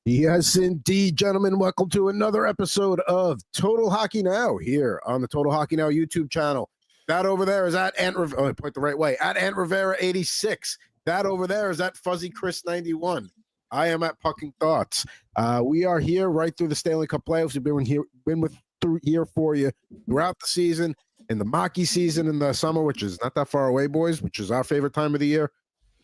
Yes, indeed, gentlemen. Welcome to another episode of Total Hockey Now here on the Total Hockey Now YouTube channel. That over there is at Ant Rivera. Oh, I point the right way. At Ant Rivera 86. That over there is at Fuzzy Chris 91. I am at Pucking Thoughts. We are here right through the Stanley Cup Playoffs. We've been here for you throughout the season, in the Mocky season in the summer, which is not that far away, boys, which is our favorite time of the year.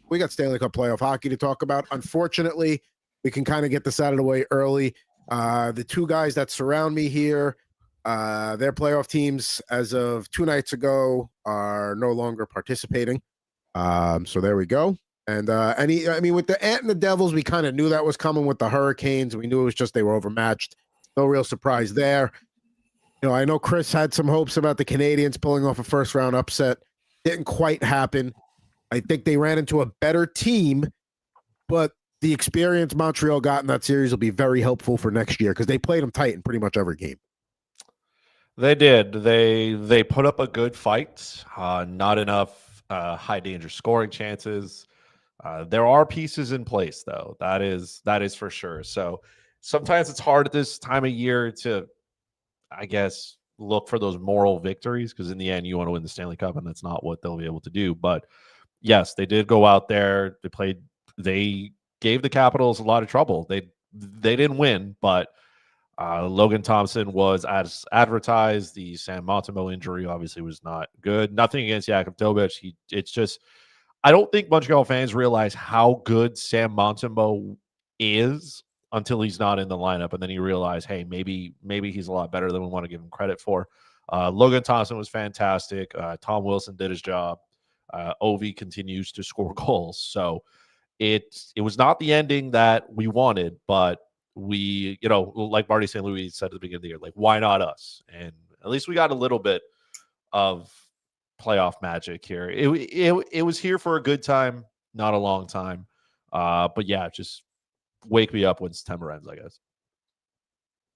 We got Stanley Cup playoff hockey to talk about. Unfortunately, we can kind of get this out of the way early. The two guys that surround me here, their playoff teams as of 2 nights ago are no longer participating. So there we go. And with the Ant and the Devils, we kind of knew that was coming with the Hurricanes. We knew it was just they were overmatched. No real surprise there. I know Chris had some hopes about the Canadiens pulling off a first-round upset. Didn't quite happen. I think they ran into a better team, but the experience Montreal got in that series will be very helpful for next year because they played them tight in pretty much every game. They did. They put up a good fight. Not enough high danger scoring chances. There are pieces in place, though. That is for sure. So sometimes it's hard at this time of year to, I guess, look for those moral victories because in the end you want to win the Stanley Cup, and that's not what they'll be able to do. But yes, they did go out there. They gave the Capitals a lot of trouble. They didn't win, but Logan Thompson was as advertised. The Sam Montembeault injury obviously was not good. Nothing against Jakub Tobic. It's just I don't think Montreal fans realize how good Sam Montembeault is until he's not in the lineup, and then you realize, hey, maybe he's a lot better than we want to give him credit for. Logan Thompson was fantastic. Tom Wilson did his job. Ovi continues to score goals. So it was not the ending that we wanted, but we, like Marty St. Louis said at the beginning of the year, like, why not us? And at least we got a little bit of playoff magic here. It was here for a good time, not a long time. But yeah, just wake me up when September ends, I guess.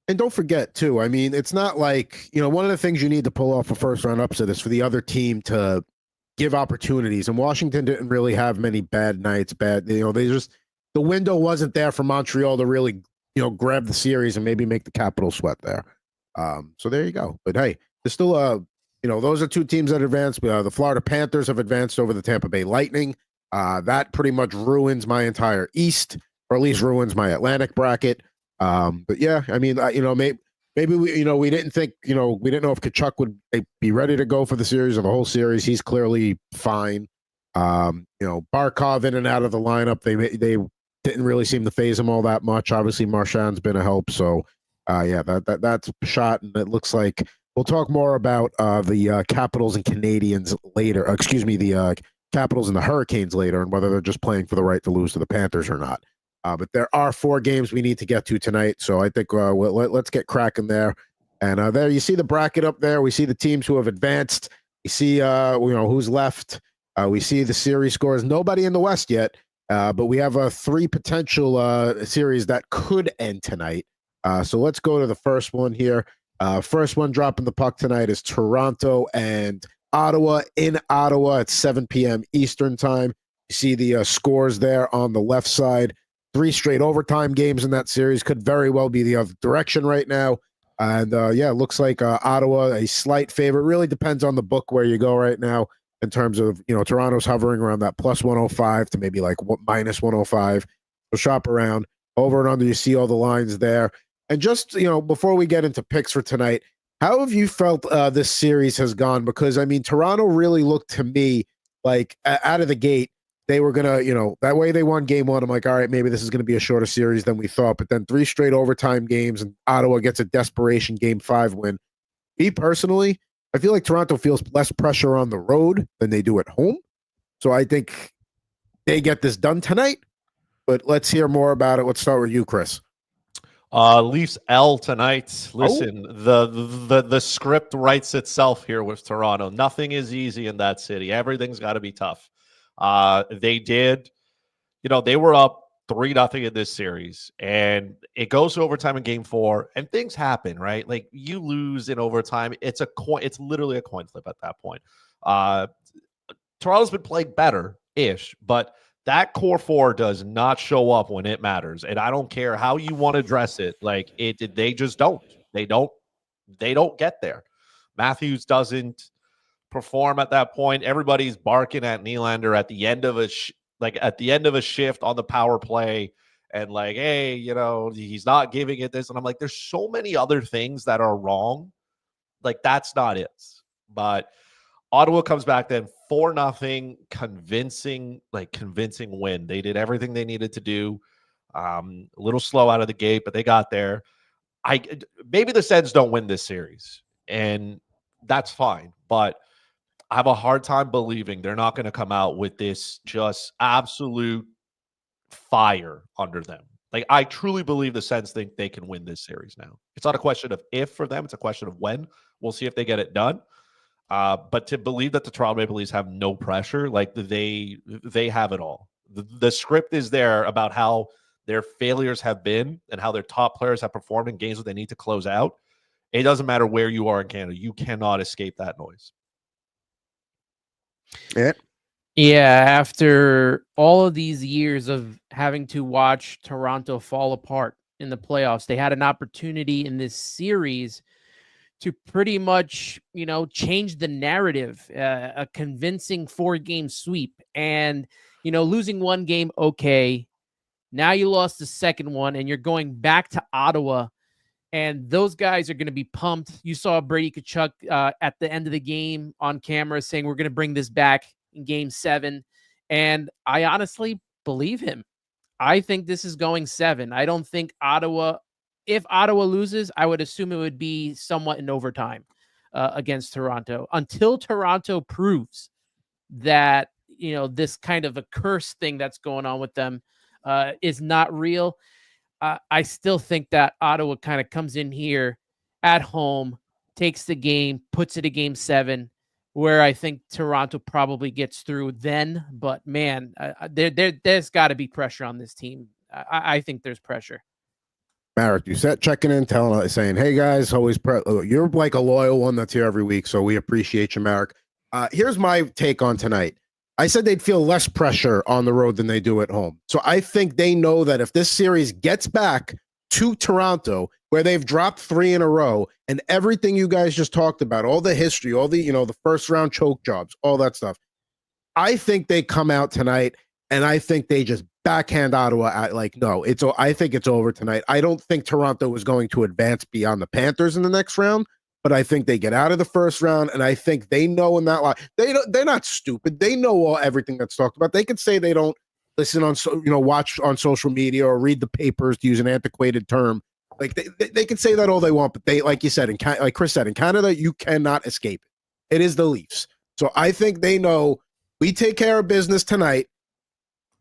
And don't forget, too, it's not like, one of the things you need to pull off a first-round upset is for the other team to give opportunities, and Washington didn't really have many bad nights. The window wasn't there for Montreal to really, grab the series and maybe make the Capitals sweat there. So there you go. But hey, there's still those are two teams that advanced. The Florida Panthers have advanced over the Tampa Bay Lightning. That pretty much ruins my entire East, or at least ruins my Atlantic bracket. But yeah, maybe we didn't think, we didn't know if Tkachuk would be ready to go for the series or the whole series. He's clearly fine. Barkov in and out of the lineup. They didn't really seem to phase him all that much. Obviously, Marchand's been a help. So, that's a shot. And it looks like we'll talk more about the Capitals and Canadiens later. The Capitals and the Hurricanes later, and whether they're just playing for the right to lose to the Panthers or not. But there are 4 games we need to get to tonight, so I think let's get cracking there. And there you see the bracket up there. We see the teams who have advanced. We see who's left. We see the series scores. Nobody in the West yet, but we have 3 potential series that could end tonight. So let's go to the first one here. First one dropping the puck tonight is Toronto and Ottawa in Ottawa at 7 p.m. Eastern time. You see the scores there on the left side. 3 straight overtime games in that series. Could very well be the other direction right now. And it looks like Ottawa, a slight favorite. Really depends on the book where you go right now in terms of, Toronto's hovering around that plus 105 to maybe like minus 105. So shop around. Over and under, you see all the lines there. And just, before we get into picks for tonight, how have you felt this series has gone? Because, Toronto really looked to me like out of the gate, they were going to, that way they won game 1. I'm like, all right, maybe this is going to be a shorter series than we thought. But then 3 straight overtime games and Ottawa gets a desperation game 5 win. Me personally, I feel like Toronto feels less pressure on the road than they do at home. So I think they get this done tonight. But let's hear more about it. Let's start with you, Chris. Leafs L tonight. Listen, the script writes itself here with Toronto. Nothing is easy in that city. Everything's got to be tough. They did, they were up 3-0 in this series, and it goes to overtime in game 4, and things happen, right? Like, you lose in overtime. It's literally a coin flip at that point. Toronto's been playing better-ish, but That core four does not show up when it matters, and I don't care how you want to dress it. Like they just don't. They don't get there. Matthews doesn't perform at that point. Everybody's barking at Nylander at the end of a shift on the power play, and like, hey, he's not giving it this. And I'm like, there's so many other things that are wrong. Like, that's not it. But Ottawa comes back then 4-0, convincing win. They did everything they needed to do. A little slow out of the gate, but they got there. Maybe the Sens don't win this series, and that's fine. But I have a hard time believing they're not going to come out with this just absolute fire under them. Like, I truly believe the Sens think they can win this series now. It's not a question of if for them. It's a question of when. We'll see if they get it done. But to believe that the Toronto Maple Leafs have no pressure, like they have it all. The script is there about how their failures have been and how their top players have performed in games that they need to close out. It doesn't matter where you are in Canada. You cannot escape that noise. Yeah, after all of these years of having to watch Toronto fall apart in the playoffs, they had an opportunity in this series to pretty much, change the narrative, a convincing 4-game sweep. And, losing one game, okay. Now you lost the second one, and you're going back to Ottawa, and those guys are going to be pumped. You saw Brady Tkachuk at the end of the game on camera saying, we're going to bring this back in Game 7. And I honestly believe him. I think this is going 7. I don't think if Ottawa loses, I would assume it would be somewhat in overtime against Toronto, until Toronto proves that, this kind of a curse thing that's going on with them is not real. I still think that Ottawa kind of comes in here at home, takes the game, puts it a Game 7, where I think Toronto probably gets through then. But man, there's got to be pressure on this team. I think there's pressure. Marek, you set checking in, saying, "Hey guys, always you're like a loyal one that's here every week, so we appreciate you, Marek." Here's my take on tonight. I said they'd feel less pressure on the road than they do at home. So I think they know that if this series gets back to Toronto, where they've dropped 3 in a row, and everything you guys just talked about, all the history, all the, the first round choke jobs, all that stuff, I think they come out tonight, and I think they just backhand Ottawa I think it's over tonight. I don't think Toronto is going to advance beyond the Panthers in the next round, but I think they get out of the first round, and I think they know in that line. They're not stupid. They know everything that's talked about. They could say they don't listen on, watch on social media or read the papers, to use an antiquated term. Like they can say that all they want, but they, like you said, like Chris said, in Canada, you cannot escape it. It is the Leafs. So I think they know we take care of business tonight.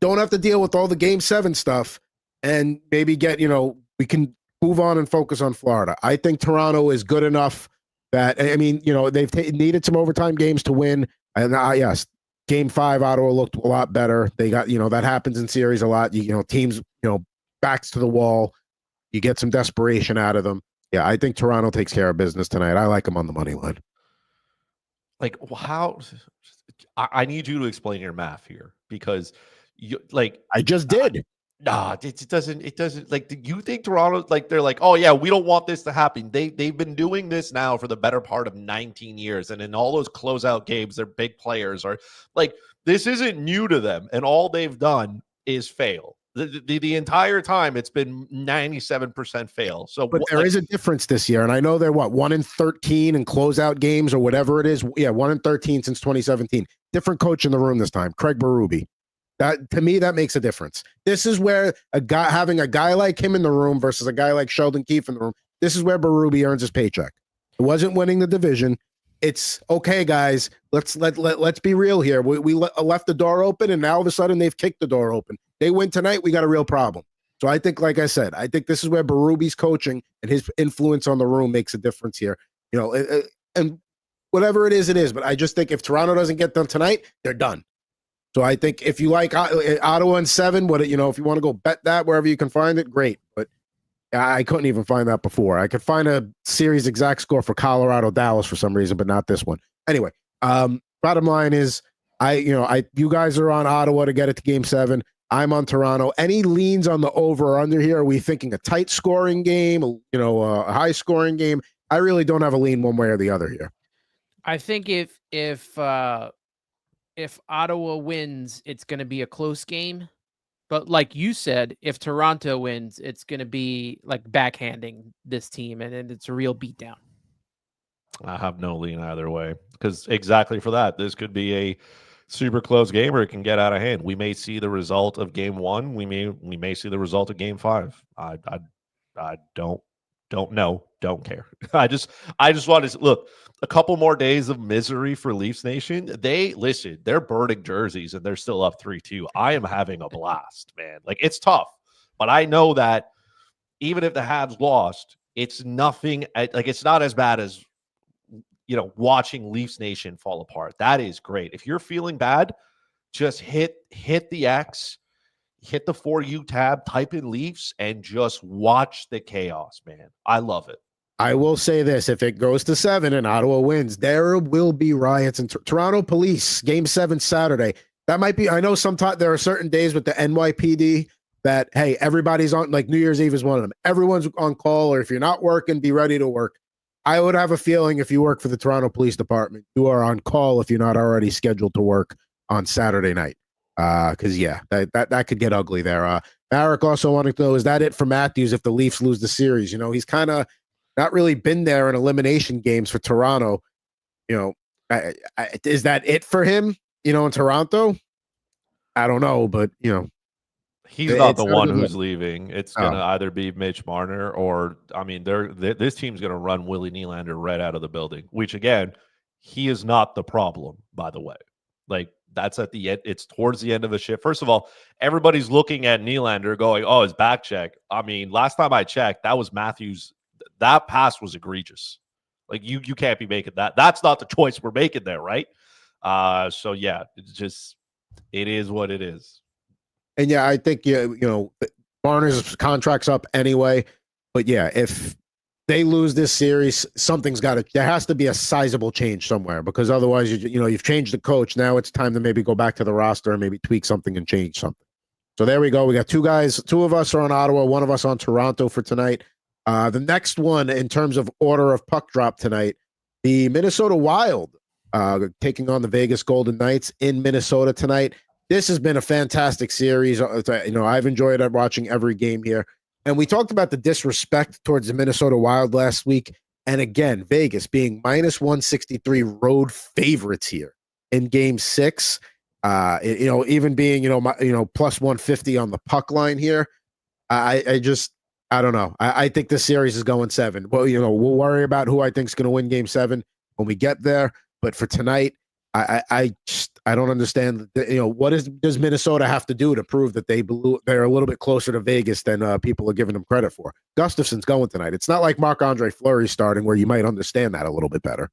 Don't have to deal with all the Game 7 stuff, and maybe we can move on and focus on Florida. I think Toronto is good enough that, they've needed some overtime games to win. And yes, Game 5, Ottawa looked a lot better. They got, that happens in series a lot. Teams, backs to the wall. You get some desperation out of them. Yeah, I think Toronto takes care of business tonight. I like them on the money line. Like, how? I need you to explain your math here, because I just did. It doesn't. Like, do you think Toronto, they're like, oh yeah, we don't want this to happen? They've been doing this now for the better part of 19 years, and in all those closeout games, their big players are like, this isn't new to them, and all they've done is fail. The entire time, it's been 97% fail. So, but there is a difference this year, and I know they're 1-13 in closeout games or whatever it is. Yeah, 1-13 since 2017. Different coach in the room this time, Craig Berube. That, to me, that makes a difference. This is where having a guy like him in the room versus a guy like Sheldon Keefe in the room. This is where Berube earns his paycheck. It wasn't winning the division. It's okay, guys. Let's be real here. We left the door open, and now all of a sudden they've kicked the door open. They win tonight, we got a real problem. So I think, like I said, I think this is where Berube's coaching and his influence on the room makes a difference here. And whatever it is. But I just think if Toronto doesn't get them tonight, they're done. So I think if you like Ottawa in 7, if you want to go bet that wherever you can find it, great. But I couldn't even find that before. I could find a series exact score for Colorado Dallas for some reason, but not this one. Anyway, bottom line is You guys are on Ottawa to get it to Game 7. I'm on Toronto. Any leans on the over or under here? Are we thinking a tight scoring game? A high scoring game? I really don't have a lean one way or the other here. I think if Ottawa wins, it's going to be a close game. But like you said, if Toronto wins, it's going to be like backhanding this team, and it's a real beatdown. I have no lean either way, because exactly for that, this could be a super close game, or it can get out of hand. We may see the result of Game 1. We may see the result of Game 5. I don't know. Don't care. I just want to look. A couple more days of misery for Leafs Nation. They're burning jerseys and they're still up 3-2. I am having a blast, man. Like, it's tough, but I know that even if the Habs lost, it's nothing. Like, it's not as bad as watching Leafs Nation fall apart. That is great. If you're feeling bad, just hit the X, hit the For You tab, type in Leafs, and just watch the chaos, man. I love it. I will say this: if it goes to 7 and Ottawa wins, there will be riots in Toronto police. Game 7 Saturday. That might be. I know sometimes there are certain days with the NYPD that, hey, everybody's on. Like New Year's Eve is one of them. Everyone's on call, or if you're not working, be ready to work. I would have a feeling if you work for the Toronto Police Department, you are on call if you're not already scheduled to work on Saturday night. Because that could get ugly there. Eric also wanted to know, is that it for Matthews if the Leafs lose the series? He's kind of not really been there in elimination games for Toronto. Is that it for him? In Toronto, I don't know, but he's not the one who's leaving. It's gonna either be Mitch Marner or, this team's gonna run Willie Nylander right out of the building. Which again, he is not the problem, by the way. Like, that's at the end. It's towards the end of the shift. First of all, everybody's looking at Nylander going, "Oh, his back check." Last time I checked, that was Matthews. That pass was egregious. Like, you can't be making that. That's not the choice we're making there, right? So yeah, it is what it is. And yeah, I think Marner's contract's up anyway. But yeah, if they lose this series, there has to be a sizable change somewhere, because otherwise, you've changed the coach. Now it's time to maybe go back to the roster and maybe tweak something and change something. So there we go. We got two guys. Two of us are on Ottawa. One of us on Toronto for tonight. The next one in terms of order of puck drop tonight, the Minnesota Wild taking on the Vegas Golden Knights in Minnesota tonight. This has been a fantastic series. I've enjoyed watching every game here. And we talked about the disrespect towards the Minnesota Wild last week. And again, Vegas being minus 163 road favorites here in Game 6. Even being plus 150 on the puck line here. I don't know. I think this series is going 7. Well, we'll worry about who I think is going to win Game 7 when we get there. But for tonight, I don't understand. What does Minnesota have to do to prove that they're a little bit closer to Vegas than people are giving them credit for? Gustafson's going tonight. It's not like Marc-Andre Fleury starting, where you might understand that a little bit better.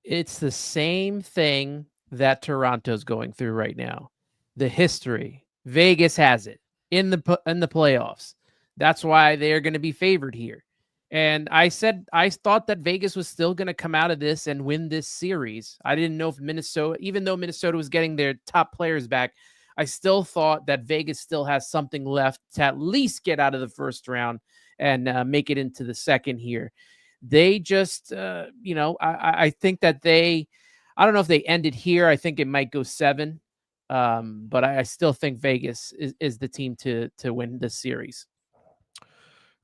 It's the same thing that Toronto's going through right now. The history. Vegas has it in the playoffs. That's why they're going to be favored here. And I thought that Vegas was still going to come out of this and win this series. I didn't know if Minnesota, even though Minnesota was getting their top players back, I still thought that Vegas still has something left to at least get out of the first round and make it into the second here. They just, I think that I don't know if they ended here. I think it might go 7. But I still think Vegas is the team to win this series.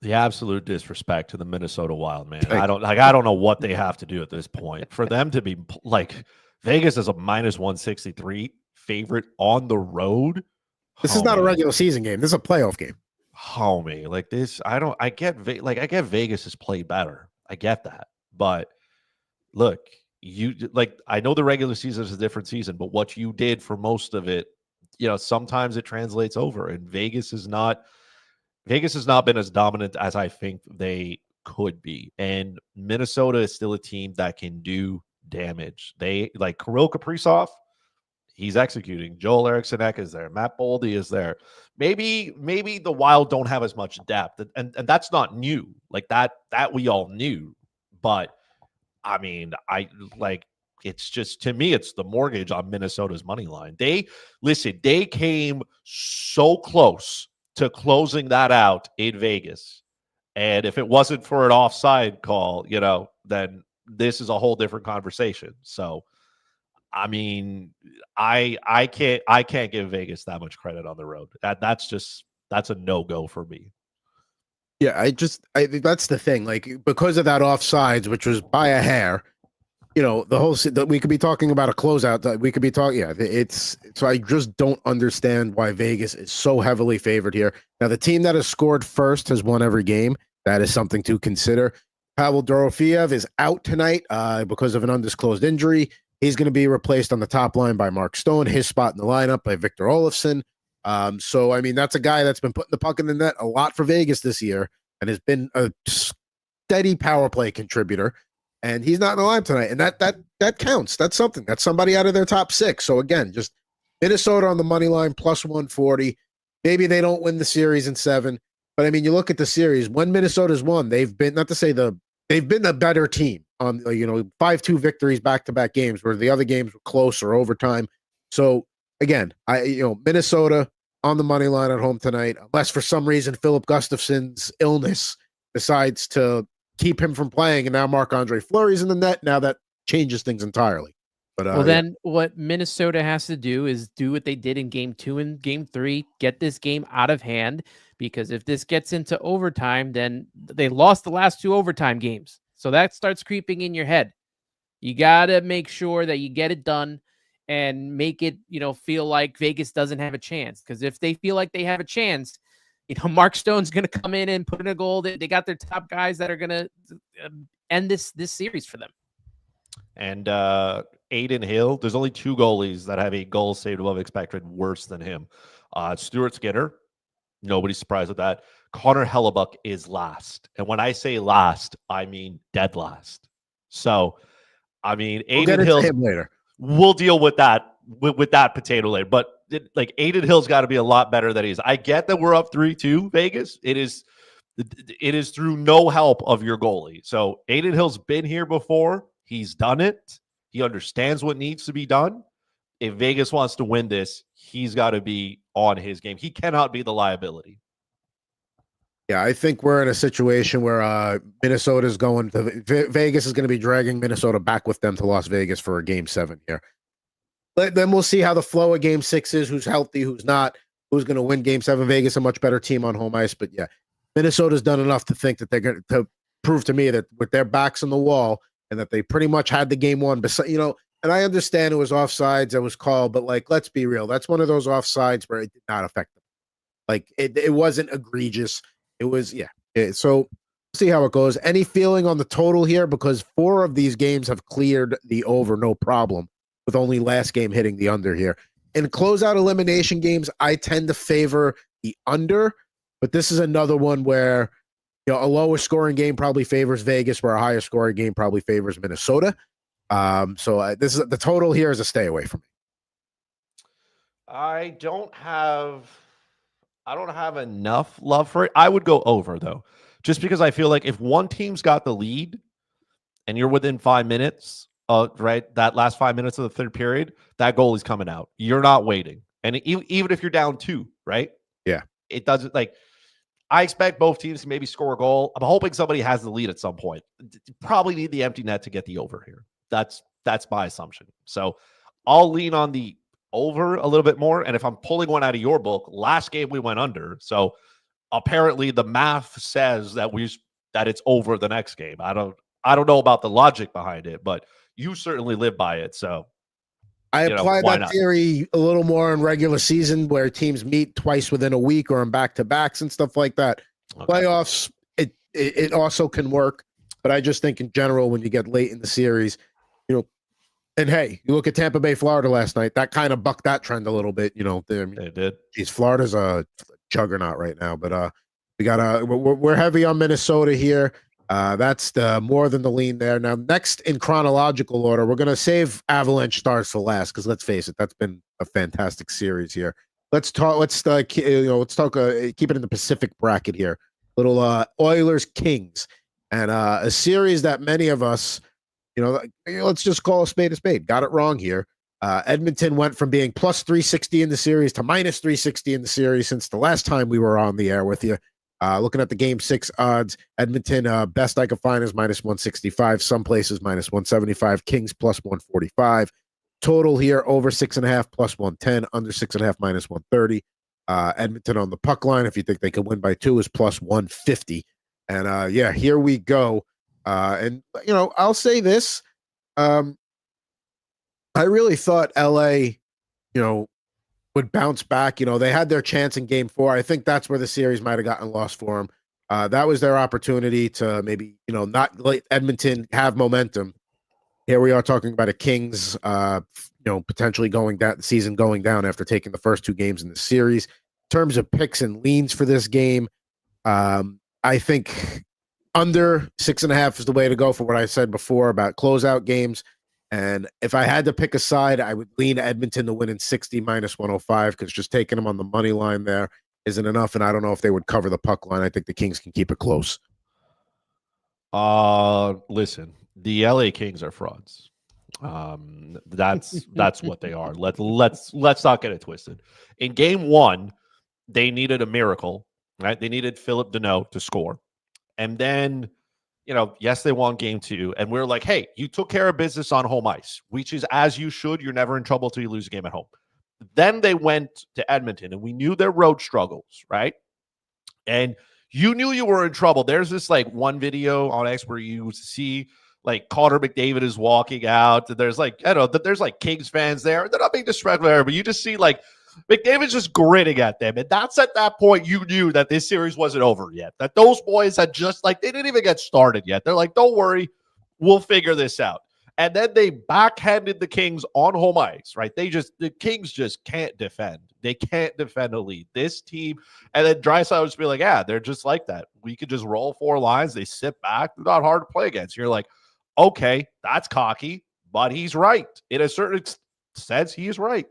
The absolute disrespect to the Minnesota Wild, man. I don't know what they have to do at this point for them to be like Vegas is a minus 163 favorite on the road. This is not a regular season game. This is a playoff game. Homie, like this, I get Vegas has played better. I get that. But look, I know the regular season is a different season, but what you did for most of it, sometimes it translates over, and Vegas has not been as dominant as I think they could be. And Minnesota is still a team that can do damage. They like Kirill Kaprizov. He's executing. Joel Eriksson Ek is there. Matt Boldy is there. Maybe the Wild don't have as much depth, and that's not new. Like that we all knew. But I mean, it's just, to me, it's the mortgage on Minnesota's money line. They came so close to closing that out in Vegas. And if it wasn't for an offside call, then this is a whole different conversation. So, I mean, I can't give Vegas that much credit on the road. That's a no-go for me. Yeah, that's the thing. Like, because of that offsides, which was by a hair, we could be talking about a closeout. We could be talking. Yeah, so I just don't understand why Vegas is so heavily favored here. Now, the team that has scored first has won every game. That is something to consider. Pavel Dorofeyev is out tonight because of an undisclosed injury. He's going to be replaced on the top line by Mark Stone. His spot in the lineup by Victor Olofsson. So, I mean, that's a guy that's been putting the puck in the net a lot for Vegas this year and has been a steady power play contributor. And he's not in the line tonight. And that counts. That's something. That's somebody out of their top six. So, again, just Minnesota on the money line, plus 140. Maybe they don't win the series in 7. But, I mean, you look at the series. When Minnesota's won, they've been, not to say they've been the better team on, 5-2 victories back-to-back games where the other games were close or overtime. So, again, Minnesota on the money line at home tonight, unless for some reason Philip Gustafson's illness decides to keep him from playing, and now Marc-Andre Fleury's in the net. Now that changes things entirely. But then what Minnesota has to do is do what they did in game 2 and game 3, get this game out of hand, because if this gets into overtime, then they lost the last 2 overtime games. So that starts creeping in your head. You got to make sure that you get it done and make it, feel like Vegas doesn't have a chance. Because if they feel like they have a chance, Mark Stone's going to come in and put in a goal. They got their top guys that are going to end this series for them. And Aiden Hill, there's only 2 goalies that have a goal saved above expected worse than him. Stuart Skinner, nobody's surprised with that. Connor Hellebuck is last. And when I say last, I mean dead last. So, I mean, Aiden Hill, later. We'll deal with that with that potato later. But Aiden Hill's got to be a lot better than he is. I get that we're up 3-2 Vegas. It is through no help of your goalie. So Aiden Hill's been here before. He's done it. He understands what needs to be done. If Vegas wants to win this, he's got to be on his game. He cannot be the liability. Yeah, I think we're in a situation where Minnesota's going to Vegas is going to be dragging Minnesota back with them to Las Vegas for a game 7 here. But then we'll see how the flow of game 6 is, who's healthy, who's not, who's going to win game 7. Vegas, a much better team on home ice. But yeah, Minnesota's done enough to think that they're going to prove to me that with their backs on the wall and that they pretty much had the game won. But, and I understand it was offsides that was called, but let's be real. That's one of those offsides where it did not affect them. It wasn't egregious. It was, yeah. So we'll see how it goes. Any feeling on the total here? Because 4 of these games have cleared the over, no problem, with only last game hitting the under here. In closeout elimination games, I tend to favor the under, but this is another one where a lower scoring game probably favors Vegas, where a higher scoring game probably favors Minnesota. So this is the total here is a stay away from me. I don't have enough love for it. I would go over, though, just because I feel like if one team's got the lead and you're within 5 minutes, right, that last 5 minutes of the third period, that goal is coming out. You're not waiting. And even if you're down 2, right? Yeah. It doesn't, I expect both teams to maybe score a goal. I'm hoping somebody has the lead at some point. Probably need the empty net to get the over here. That's my assumption. So I'll lean on the over a little bit more. And if I'm pulling one out of your book, last game we went under. So apparently the math says that it's over the next game. I don't know about the logic behind it, but you certainly live by it. So I apply that theory a little more in regular season where teams meet twice within a week or in back-to-backs and stuff like that. Okay. Playoffs, it also can work. But I just think in general, when you get late in the series, and hey, you look at Tampa Bay, Florida last night, that kind of bucked that trend a little bit. They did. Geez, Florida's a juggernaut right now, but we're heavy on Minnesota here. That's more than the lean there. Now, next in chronological order, we're going to save Avalanche Stars for last because let's face it, that's been a fantastic series here. Let's keep it in the Pacific bracket here. Little Oilers Kings, and a series that many of us let's just call a spade a spade. Got it wrong here. Edmonton went from being plus 360 in the series to minus 360 in the series since the last time we were on the air with you. Looking at the game 6 odds, Edmonton, best I could find is minus 165. Some places minus 175. Kings plus 145. Total here over 6.5 plus 110. Under 6.5 minus 130. Edmonton on the puck line, if you think they can win by 2, is plus 150. And here we go. And I'll say this. I really thought LA, would bounce back. They had their chance in game 4. I think that's where the series might have gotten lost for them. That was their opportunity to maybe, not let Edmonton have momentum. Here we are talking about a Kings, potentially going down, the season going down after taking the first 2 games in the series. In terms of picks and leans for this game, I think under 6.5 is the way to go for what I said before about closeout games. And if I had to pick a side, I would lean Edmonton to win in 60 minus 105 because just taking them on the money line there isn't enough. And I don't know if they would cover the puck line. I think the Kings can keep it close. Listen, the LA Kings are frauds. That's what they are. Let's not get it twisted. In game 1, they needed a miracle, right? They needed Philip Deneau to score. And then, yes, they won game 2. And we're like, hey, you took care of business on home ice, which is as you should. You're never in trouble till you lose a game at home. Then they went to Edmonton, and we knew their road struggles, right? And you knew you were in trouble. There's this one video on X where you see Connor McDavid is walking out. There's there's Kings fans there. They're not being disrespectful there, but you just see McDavid's just grinning at them. And that's at that point you knew that this series wasn't over yet. That those boys had just they didn't even get started yet. They're like, don't worry, we'll figure this out. And then they backhanded the Kings on home ice, right? The Kings just can't defend. They can't defend a lead. This team, and then Draisaitl would just be like, yeah, they're just like that. We could just roll 4 lines. They sit back. They're not hard to play against. You're like, okay, that's cocky, but he's right. In a certain sense, he is right.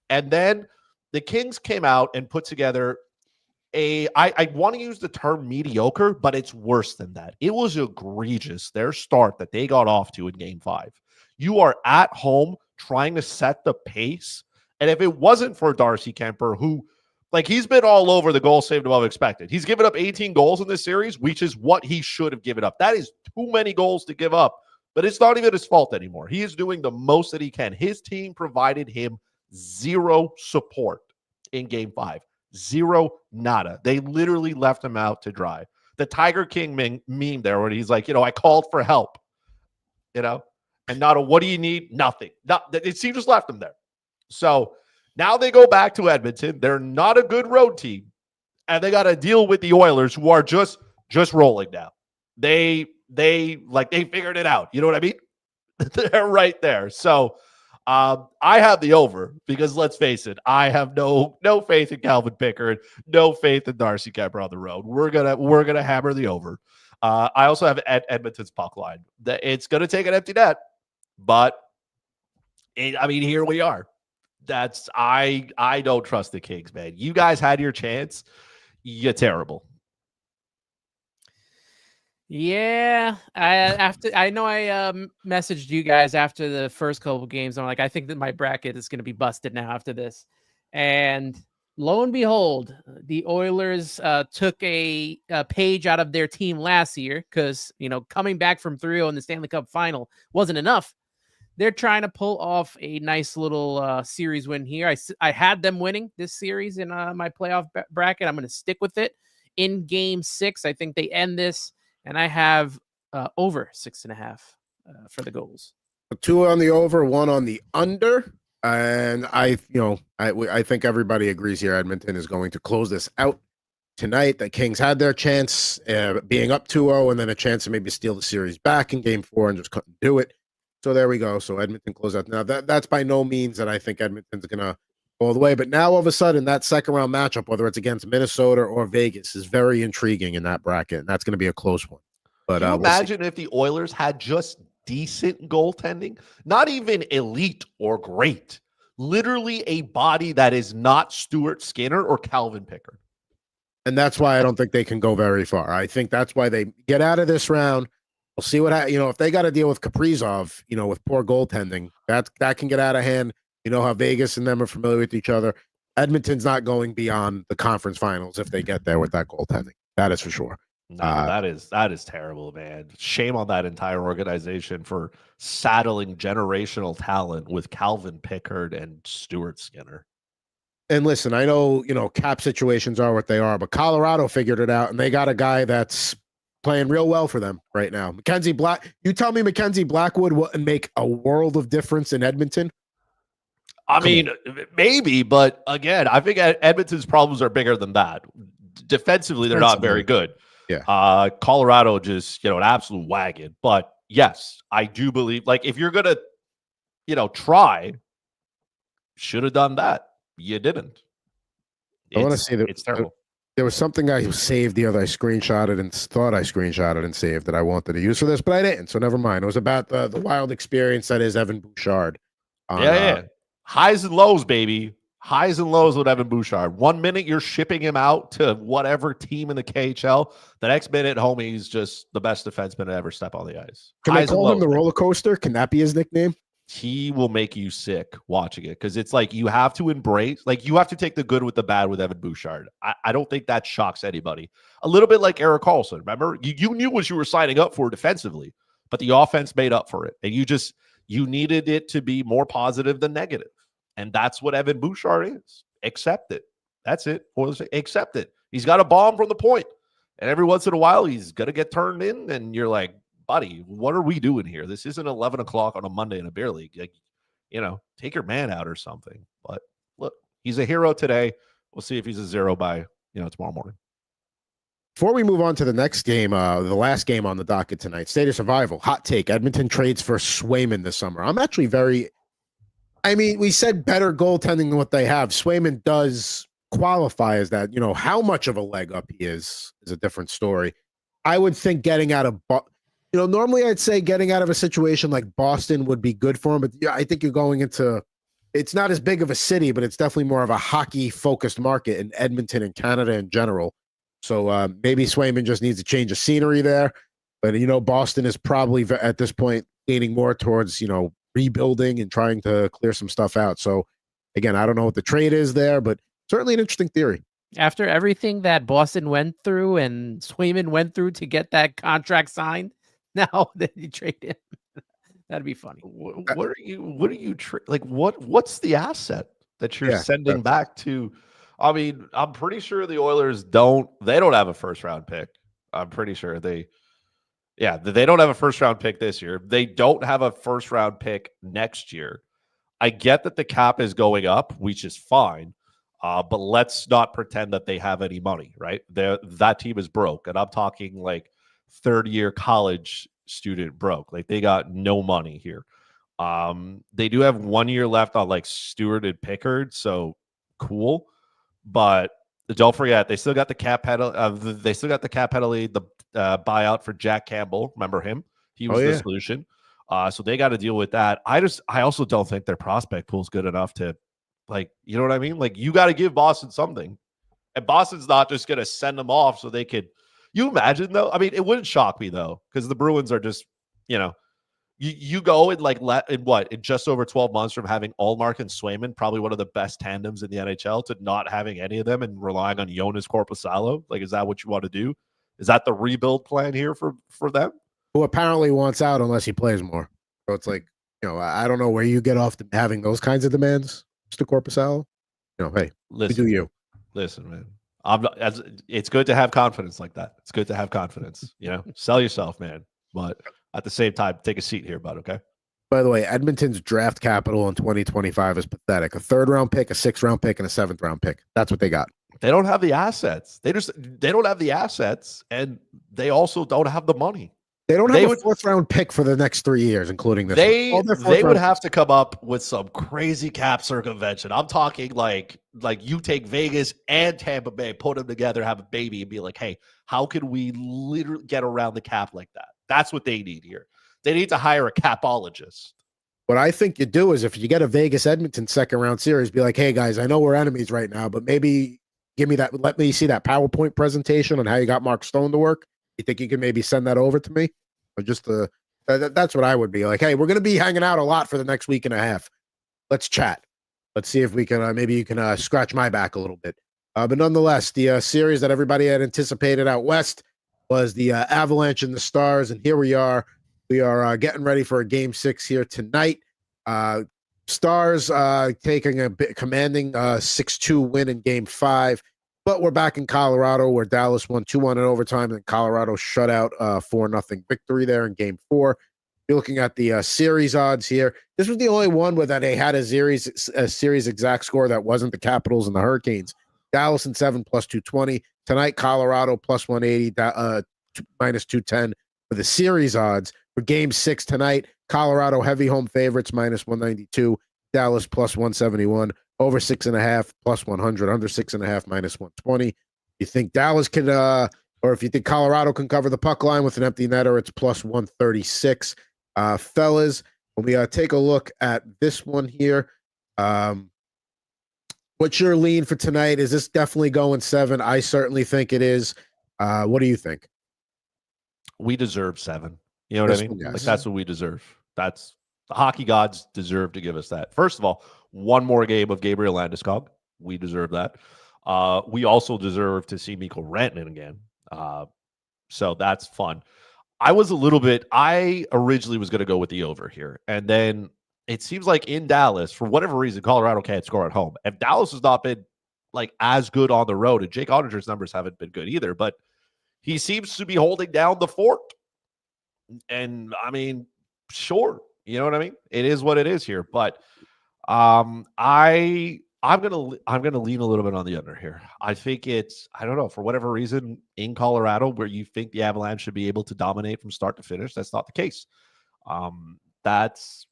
And then the Kings came out and put together I want to use the term mediocre, but it's worse than that. It was egregious, their start that they got off to in game 5. You are at home trying to set the pace. And if it wasn't for Darcy Kemper, who, he's been all over the goals saved above expected. He's given up 18 goals in this series, which is what he should have given up. That is too many goals to give up, but it's not even his fault anymore. He is doing the most that he can. His team provided him 0 support in game 5. 0, nada. They literally left him out to dry. The Tiger King meme there where he's like, I called for help, and not a what do you need? Nothing. He just left him there. So now they go back to Edmonton. They're not a good road team, and they got to deal with the Oilers, who are just rolling now. They figured it out. You know what I mean? They're right there. So I have the over because let's face it, I have no faith in Calvin Pickard, no faith in Darcy Kemper on the road. We're gonna hammer the over. I also have Edmonton's puck line. It's gonna take an empty net, but here we are. I don't trust the Kings, man. You guys had your chance. You're terrible. Yeah, I know I messaged you guys after the first couple of games. I'm like, I think that my bracket is going to be busted now after this. And lo and behold, the Oilers took a page out of their team last year because, coming back from 3-0 in the Stanley Cup final wasn't enough. They're trying to pull off a nice little series win here. I had them winning this series in my playoff bracket. I'm going to stick with it. In game 6, I think they end this. And I have over 6.5 for the goals. 2 on the over, 1 on the under. And I think everybody agrees here. Edmonton is going to close this out tonight. The Kings had their chance being up 2-0 and then a chance to maybe steal the series back in game 4 and just couldn't do it. So there we go. So Edmonton closed out. Now that's by no means that I think Edmonton's going to go all the way. But now all of a sudden that second round matchup, whether it's against Minnesota or Vegas, is very intriguing in that bracket. And that's going to be a close one. But can you imagine if the Oilers had just decent goaltending, not even elite or great, literally a body that is not Stuart Skinner or Calvin Pickard. And that's why I don't think they can go very far. I think that's why they get out of this round. We'll see what if they got to deal with Kaprizov, with poor goaltending, that can get out of hand. You know how Vegas and them are familiar with each other. Edmonton's not going beyond the conference finals if they get there with that goaltending. That is for sure. No, that is terrible, man. Shame on that entire organization for saddling generational talent with Calvin Pickard and Stuart Skinner. And listen, I know, cap situations are what they are, but Colorado figured it out, and they got a guy that's playing real well for them right now. You tell me Mackenzie Blackwood wouldn't make a world of difference in Edmonton? I mean, maybe, but again, I think Edmonton's problems are bigger than that. Defensively, they're not very good. Yeah. Colorado just, an absolute wagon. But yes, I do believe, if you're going to, try, should have done that. You didn't. I want to see that. It's terrible. There was something I saved the other. I screenshotted and thought I screenshotted and saved that I wanted to use for this, but I didn't. So never mind. It was about the wild experience that is Evan Bouchard. Yeah. Highs and lows, baby. Highs and lows with Evan Bouchard. 1 minute you're shipping him out to whatever team in the KHL. The next minute, homie, he's just the best defenseman to ever step on the ice. Can I call him the roller coaster? Can that be his nickname? He will make you sick watching it because it's like you have to embrace, you have to take the good with the bad with Evan Bouchard. I don't think that shocks anybody. A little bit like Erik Karlsson. Remember, you knew what you were signing up for defensively, but the offense made up for it. And you needed it to be more positive than negative. And that's what Evan Bouchard is. Accept it. That's it. Accept it. He's got a bomb from the point. And every once in a while, he's going to get turned in. And you're like, buddy, what are we doing here? This isn't 11 o'clock on a Monday in a beer league. Take your man out or something. But look, he's a hero today. We'll see if he's a zero by, tomorrow morning. Before we move on to the next game, the last game on the docket tonight, State of Survival. Hot take. Edmonton trades for Swayman this summer. I'm actually we said better goaltending than what they have. Swayman does qualify as that. How much of a leg up he is a different story. I would think getting out of normally I'd say getting out of a situation like Boston would be good for him, but I think you're going into, it's not as big of a city, but it's definitely more of a hockey-focused market in Edmonton and Canada in general. So maybe Swayman just needs a change of scenery there. But, Boston is probably at this point leaning more towards, rebuilding and trying to clear some stuff out. So, again, I don't know what the trade is there, but certainly an interesting theory. After everything that Boston went through and Swayman went through to get that contract signed, now that you trade him, that'd be funny. What are you what's the asset that you're sending back to? I mean, I'm pretty sure the Oilers don't have a first round pick. I'm pretty sure they don't have a first round pick this year. They don't have a first round pick next year. I get that the cap is going up, which is fine. But let's not pretend that they have any money, right? That team is broke. And I'm talking like third-year college student broke. Like they got no money here. They do have 1 year left on like Stewart and Pickard, so cool. But don't forget, they still got the cap penalty. The buyout for Jack Campbell. Remember him? He was the solution. So they got to deal with that. I also don't think their prospect pool is good enough to, you know what I mean? Like, you got to give Boston something. And Boston's not just going to send them off so they could. You imagine, though? I mean, it wouldn't shock me, though, because the Bruins are just, you go in in just over 12 months from having Ullmark and Swayman, probably one of the best tandems in the NHL, to not having any of them and relying on Jonas Korpisalo. Like, is that what you want to do? Is that the rebuild plan here for them? Who apparently wants out unless he plays more. So it's like, I don't know where you get off having those kinds of demands, Mr. Korpisalo. Hey, listen, do you. Listen, man. It's good to have confidence like that. It's good to have confidence. Sell yourself, man. But at the same time, take a seat here, bud. Okay. By the way, Edmonton's draft capital in 2025 is pathetic. A 3rd round pick, a 6th round pick, and a 7th round pick. That's what they got. They don't have the assets. They don't have the assets, and they also don't have the money. They don't have a 4th round pick for the next 3 years, including this. They would have to come up with some crazy cap circumvention. I'm talking like you take Vegas and Tampa Bay, put them together, have a baby, and be like, hey, how can we literally get around the cap like that? That's what they need here. They need to hire a capologist. What I think you do is if you get a Vegas Edmonton 2nd round series, be like, hey guys, I know we're enemies right now, but maybe let me see that PowerPoint presentation on how you got Mark Stone to work. You think you can maybe send that over to me? Just that's what I would be like. Hey, we're going to be hanging out a lot for the next week and a half. Let's chat. Let's see if we can. Maybe you can scratch my back a little bit. But nonetheless, the series that everybody had anticipated out west was the Avalanche and the Stars, and here we are. We are getting ready for a Game 6 here tonight. Stars taking a commanding 6-2 win in Game 5, but we're back in Colorado where Dallas won 2-1 in overtime, and Colorado shut out 4-0 victory there in Game 4. You're looking at the series odds here. This was the only one where they had a series exact score that wasn't the Capitals and the Hurricanes. Dallas in 7 plus 220 tonight. Colorado plus 180 minus 210 for the series odds. For Game 6 tonight, Colorado heavy home favorites minus 192, Dallas plus 171, over 6.5 plus 100, under 6.5 minus 120. You think Dallas can, or if you think Colorado can cover the puck line with an empty netter, it's plus 136. Fellas, when we take a look at this one here, what's your lean for tonight? Is this definitely going 7? I certainly think it is. What do you think? We deserve 7. You know what I mean? Yes. Like, that's what we deserve. That's the hockey gods deserve to give us that. First of all, one more game of Gabriel Landeskog. We deserve that. We also deserve to see Mikko Rantanen again. So that's fun. I originally was going to go with the over here. And then it seems like in Dallas, for whatever reason, Colorado can't score at home. If Dallas has not been like as good on the road, and Jake Ottinger's numbers haven't been good either, but he seems to be holding down the fort. And I mean, sure, you know what I mean? It is what it is here, but I'm gonna lean a little bit on the under here. I think I don't know, for whatever reason in Colorado where you think the Avalanche should be able to dominate from start to finish, that's not the case. That's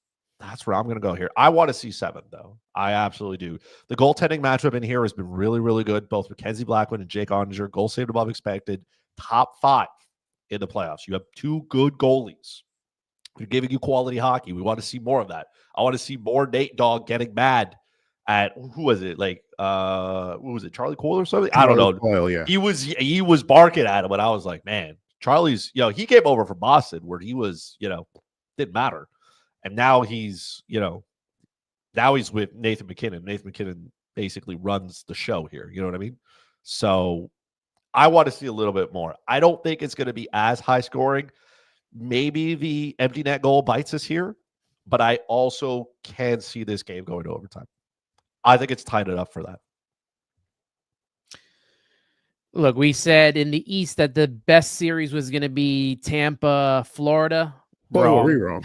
where I'm gonna go here. I want to see 7 though. I absolutely do. The goaltending matchup in here has been really, really good. Both Mackenzie Blackwood and Jake Ottinger, goal saved above expected, top 5 in the playoffs. You have 2 good goalies. They're giving you quality hockey. We want to see more of that. I want to see more Nate Dogg getting mad at who was it? Like who was it? Charlie Coyle or something? I don't know. Coyle, yeah. He was barking at him, but I was like, man, Charlie's, he came over from Boston where he was, didn't matter. And now he's with Nathan McKinnon. Nathan McKinnon basically runs the show here. You know what I mean? So I want to see a little bit more. I don't think it's going to be as high scoring. Maybe the empty net goal bites us here, but I also can see this game going to overtime. I think it's tight enough for that. Look, we said in the East that the best series was going to be Tampa, Florida. Boy, were we wrong.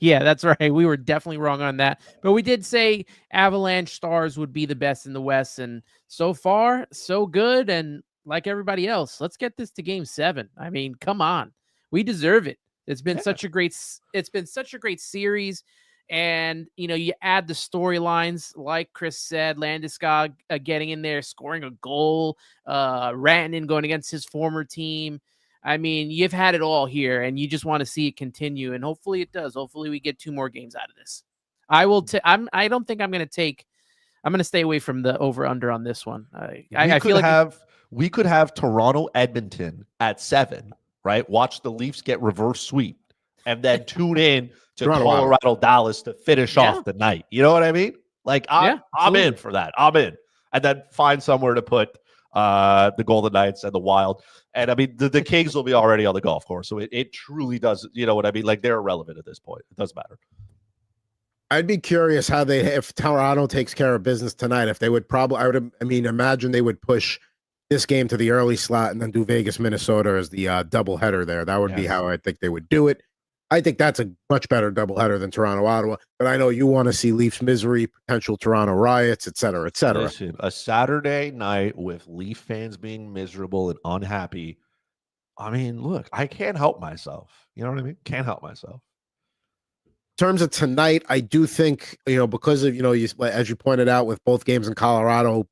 Yeah, that's right. We were definitely wrong on that. But we did say Avalanche Stars would be the best in the West. And so far, so good. And like everybody else, let's get this to Game 7. I mean, come on. We deserve it. It's been such a great series. And, you add the storylines, like Chris said, Landeskog getting in there, scoring a goal, Rantanen going against his former team. I mean, you've had it all here, and you just want to see it continue, and hopefully it does. Hopefully we get 2 more games out of this. I don't think I'm going to take. I'm going to stay away from the over/under on this one. I feel like we could have Toronto Edmonton at 7, right? Watch the Leafs get reverse sweep, and then tune in to Colorado Dallas to finish off the night. You know what I mean? Like I'm in for that. I'm in, and then find somewhere to put the Golden Knights and the Wild. And I mean, the Kings will be already on the golf course. So it truly does, you know what I mean? Like, they're irrelevant at this point. It doesn't matter. I'd be curious how if Toronto takes care of business tonight, if they would imagine they would push this game to the early slot and then do Vegas, Minnesota as the doubleheader there. That would be how I think they would do it. I think that's a much better doubleheader than Toronto, Ottawa. But I know you want to see Leafs misery, potential Toronto riots, et cetera, et cetera. Listen, a Saturday night with Leaf fans being miserable and unhappy. I mean, look, I can't help myself. You know what I mean? Can't help myself. In terms of tonight, I do think, because of, as you pointed out with both games in Colorado,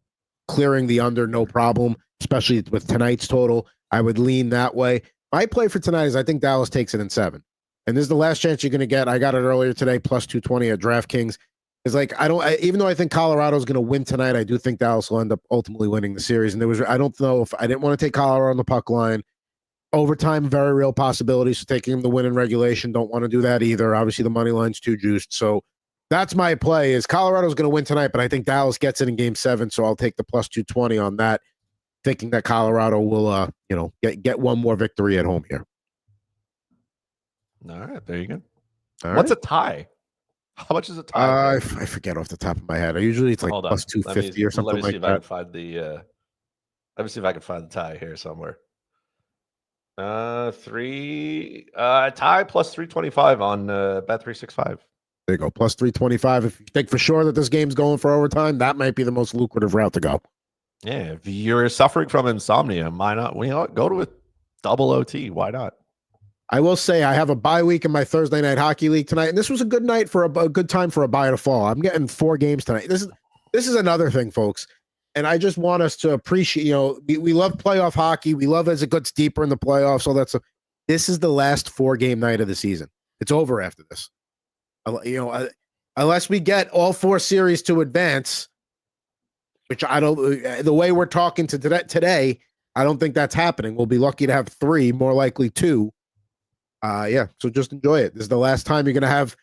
clearing the under, no problem, especially with tonight's total, I would lean that way. My play for tonight is I think Dallas takes it in 7. And this is the last chance you're going to get. I got it earlier today, plus 220 at DraftKings. It's like, even though I think Colorado's going to win tonight, I do think Dallas will end up ultimately winning the series. And I don't know if I didn't want to take Colorado on the puck line. Overtime, very real possibility. So taking them to win in regulation, don't want to do that either. Obviously, the money line's too juiced. So that's my play is Colorado's going to win tonight, but I think Dallas gets it in game 7. So I'll take the plus 220 on that, thinking that Colorado will, get one more victory at home here. All right, there you go. What's a tie? How much is a tie? I forget off the top of my head. Usually it's like plus 250 or something like that. Let me see if I can find the tie here somewhere. Tie plus 325 on Bet365. There you go, plus 325. If you think for sure that this game's going for overtime, that might be the most lucrative route to go. Yeah, if you're suffering from insomnia, why not? Go to a double OT. Why not? I will say I have a bye week in my Thursday night hockey league tonight, and this was a good night for a good time for a bye to fall. I'm getting 4 games tonight. This is another thing, folks. And I just want us to appreciate, we love playoff hockey. We love as it gets deeper in the playoffs, all that stuff. This is the last 4-game night of the season. It's over after this. Unless we get all 4 series to advance, which I don't, the way we're talking to today, I don't think that's happening. We'll be lucky to have 3, more likely 2. So just enjoy it. This is the last time you're going to have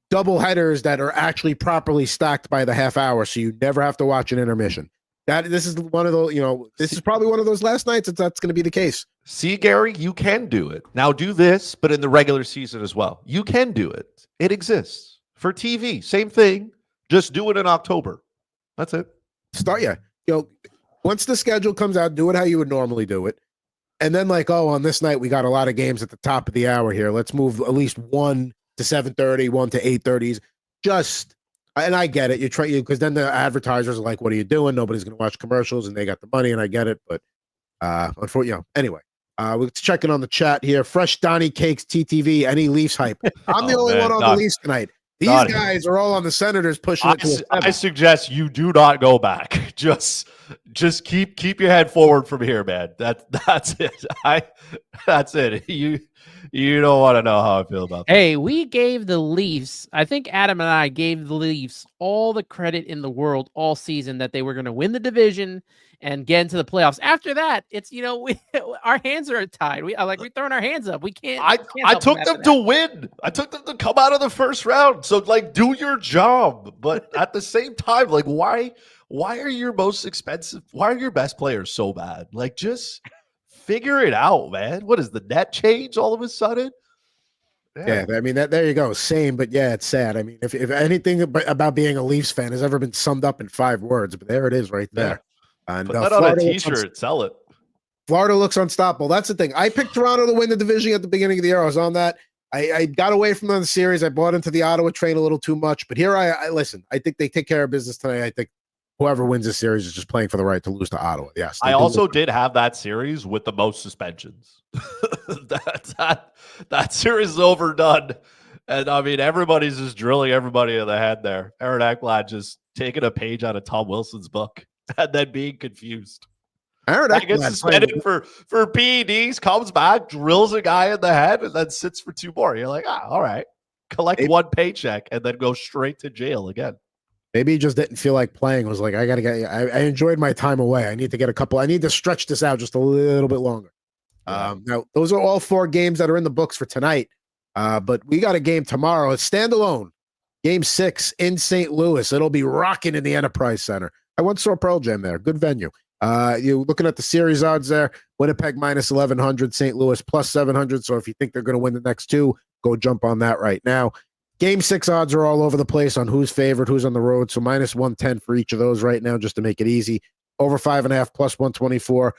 double headers that are actually properly stacked by the half hour, so you never have to watch an intermission. This is one of those, this is probably one of those last nights that's going to be the case. See, Gary, you can do it. Now do this, but in the regular season as well. You can do it. It exists. For TV, same thing. Just do it in October. That's it. Once the schedule comes out, do it how you would normally do it. And then on this night, we got a lot of games at the top of the hour here. Let's move at least 1 to 7:30, 1 to 8:30s. And I get it. You try because then the advertisers are like, "What are you doing? Nobody's going to watch commercials," and they got the money, and I get it. But unfortunately, anyway, we're checking on the chat here. Fresh Donnie Cakes TTV. Any Leafs hype? I'm the only one on the Leafs tonight. These guys are all on the Senators pushing it to a 7. I suggest you do not go back. Just keep your head forward from here, man. That's it. That's it. You don't want to know how I feel about that. Hey, we gave the Leafs, I think Adam and I gave the Leafs all the credit in the world all season that they were going to win the division and get into the playoffs. After that, it's our hands are tied. We're throwing our hands up. We can't. I took them to win. I took them to come out of the first round. So do your job. But at the same time, why are your most expensive? Why are your best players so bad? Just figure it out, man. What is the net change all of a sudden? Yeah, I mean there you go. Same, but yeah, it's sad. I mean, if anything about being a Leafs fan has ever been summed up in 5 words, but there it is right there. Yeah. And put that on a T-shirt, sell it. Florida looks unstoppable. That's the thing. I picked Toronto to win the division at the beginning of the year. I was on that. I got away from the series. I bought into the Ottawa train a little too much. But here I listen. I think they take care of business tonight. I think whoever wins this series is just playing for the right to lose to Ottawa. Yes. I also did have that series with the most suspensions. that series is overdone. And I mean, everybody's just drilling everybody in the head there. Aaron Ekblad just taking a page out of Tom Wilson's book and then being confused. Aaron Ekblad gets suspended for PEDs, comes back, drills a guy in the head, and then sits for 2 more. You're like, all right. Collect 1 paycheck and then go straight to jail again. Maybe he just didn't feel like playing. Was like, I enjoyed my time away. I need to stretch this out just a little bit longer. Now, those are all 4 games that are in the books for tonight. But we got a game tomorrow. It's standalone. Game 6 in St. Louis. It'll be rocking in the Enterprise Center. I once saw Pearl Jam there. Good venue. You're looking at the series odds there. Winnipeg minus 1,100, St. Louis plus 700. So if you think they're going to win the next 2, go jump on that right now. Game 6 odds are all over the place on who's favored, who's on the road. So minus 110 for each of those right now, just to make it easy. Over 5.5 plus 124.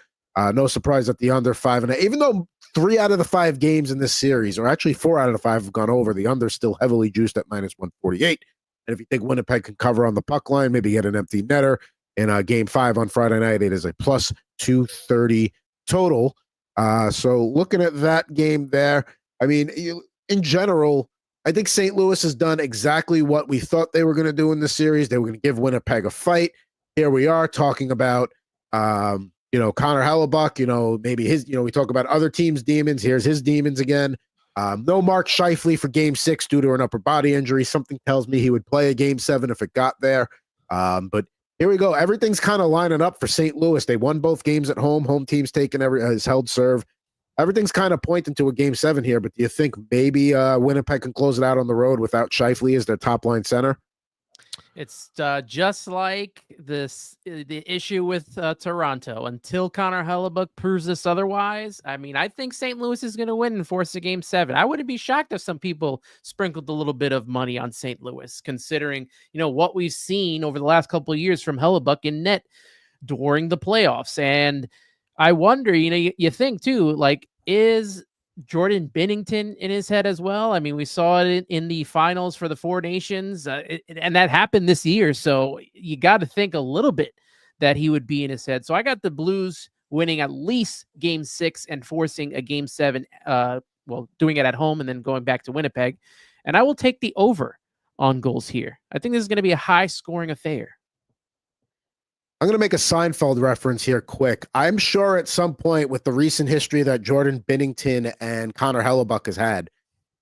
No surprise at the under 5.5. Even though 3 out of the 5 games in this series, or actually 4 out of the 5 have gone over, the under still heavily juiced at minus 148. And if you think Winnipeg can cover on the puck line, maybe get an empty netter in game 5 on Friday night, it is a plus 230 total. So looking at that game there, I mean, in general, I think St. Louis has done exactly what we thought they were going to do in the series. They were going to give Winnipeg a fight. Here we are talking about, Connor Hellebuck, maybe his, we talk about other teams' demons. Here's his demons again. No Mark Scheifele for game 6 due to an upper body injury. Something tells me he would play a game 7 if it got there. But here we go. Everything's kind of lining up for St. Louis. They won both games at home. Home team's taken has held serve. everything's kind of pointing to a game 7 here, but do you think maybe Winnipeg can close it out on the road without Scheifele as their top line center? It's just like the issue with Toronto. Until Connor Hellebuck proves us otherwise, I mean, I think St. Louis is going to win and force a game 7. I wouldn't be shocked if some people sprinkled a little bit of money on St. Louis, considering, what we've seen over the last couple of years from Hellebuck in net during the playoffs. And I wonder, you think too, like, is Jordan Binnington in his head as well? I mean, we saw it in the finals for the Four Nations, and that happened this year. So you got to think a little bit that he would be in his head. So I got the Blues winning at least game 6 and forcing a game 7, doing it at home and then going back to Winnipeg. And I will take the over on goals here. I think this is going to be a high scoring affair. I'm going to make a Seinfeld reference here quick. I'm sure at some point with the recent history that Jordan Binnington and Connor Hellebuck has had,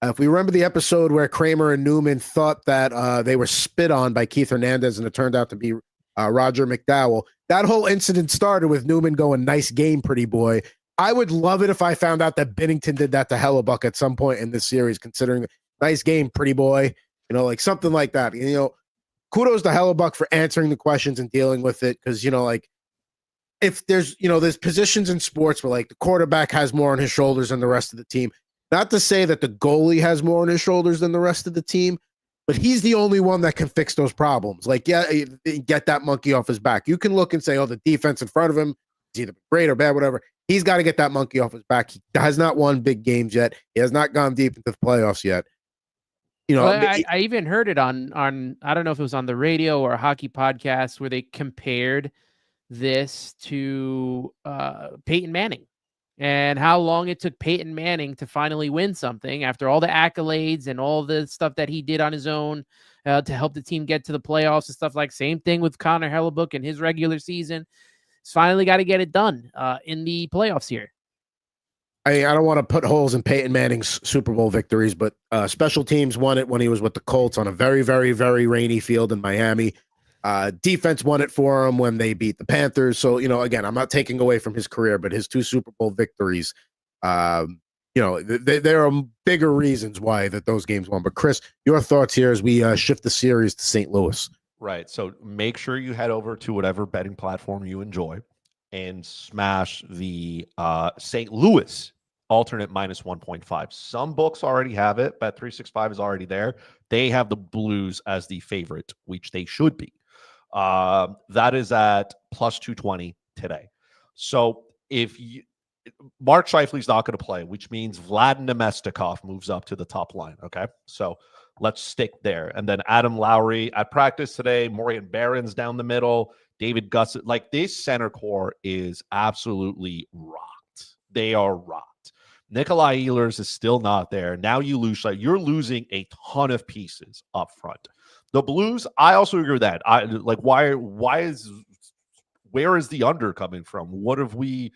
if we remember the episode where Kramer and Newman thought that they were spit on by Keith Hernandez and it turned out to be Roger McDowell, that whole incident started with Newman going, "Nice game, pretty boy." I would love it if I found out that Binnington did that to Hellebuck at some point in this series, considering "nice game, pretty boy," like something like that. Kudos to Hellebuck for answering the questions and dealing with it. Cause if there's positions in sports where like the quarterback has more on his shoulders than the rest of the team, not to say that the goalie has more on his shoulders than the rest of the team, but he's the only one that can fix those problems. Like, yeah, get that monkey off his back. You can look and say, oh, the defense in front of him is either great or bad, whatever. He's got to get that monkey off his back. He has not won big games yet. He has not gone deep into the playoffs yet. I even heard it on I don't know if it was on the radio or a hockey podcast where they compared this to Peyton Manning and how long it took Peyton Manning to finally win something after all the accolades and all the stuff that he did on his own to help the team get to the playoffs and stuff. Like same thing with Connor Hellebuck in his regular season. He's finally got to get it done in the playoffs here. I don't want to put holes in Peyton Manning's Super Bowl victories, but special teams won it when he was with the Colts on a very, very, very rainy field in Miami. Defense won it for him when they beat the Panthers. So, again, I'm not taking away from his career, but his 2 Super Bowl victories, there are bigger reasons why that those games won. But Chris, your thoughts here as we shift the series to St. Louis. Right. So make sure you head over to whatever betting platform you enjoy and smash the St. Louis alternate minus 1.5. Some books already have it. Bet365 is already there. They have the Blues as the favorite, which they should be. That is at plus 220 today. So if Mark Scheifele's not going to play, which means Vlad Nemestikov moves up to the top line. Okay. So let's stick there. And then Adam Lowry at practice today, Maurian Barron's down the middle, David Gussett. Like this center core is absolutely rocked. They are rocked. Nikolai Ehlers is still not there. Now you lose, you're losing a ton of pieces up front. The Blues, I also agree with that. Where is the under coming from? What have we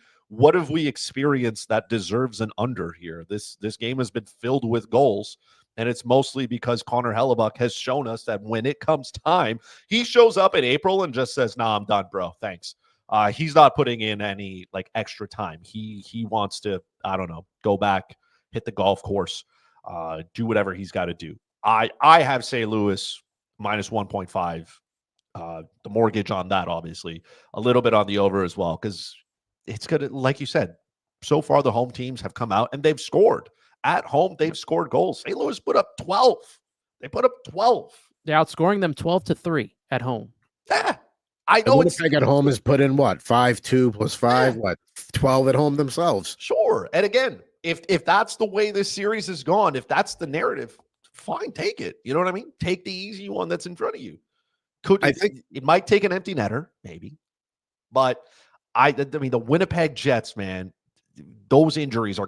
experienced that deserves an under here? This game has been filled with goals, and it's mostly because Connor Hellebuck has shown us that when it comes time, he shows up in April and just says, "Nah, I'm done, bro. Thanks." He's not putting in any extra time. He wants to, I don't know, go back, hit the golf course, do whatever he's got to do. I have St. Louis minus 1.5. The mortgage on that, obviously, a little bit on the over as well, because it's going to, like you said, so far the home teams have come out and they've scored. At home, they've scored goals. St. Louis put up 12. They put up 12. They're outscoring them 12-3 at home. Yeah. I know Winnipeg at home has put in what 5-2 plus 5, yeah. What 12 at home themselves. Sure. And again, if that's the way this series has gone, if that's the narrative, fine, take it. You know what I mean? Take the easy one that's in front of you. I think it might take an empty netter, maybe, but I mean the Winnipeg Jets, man, those injuries are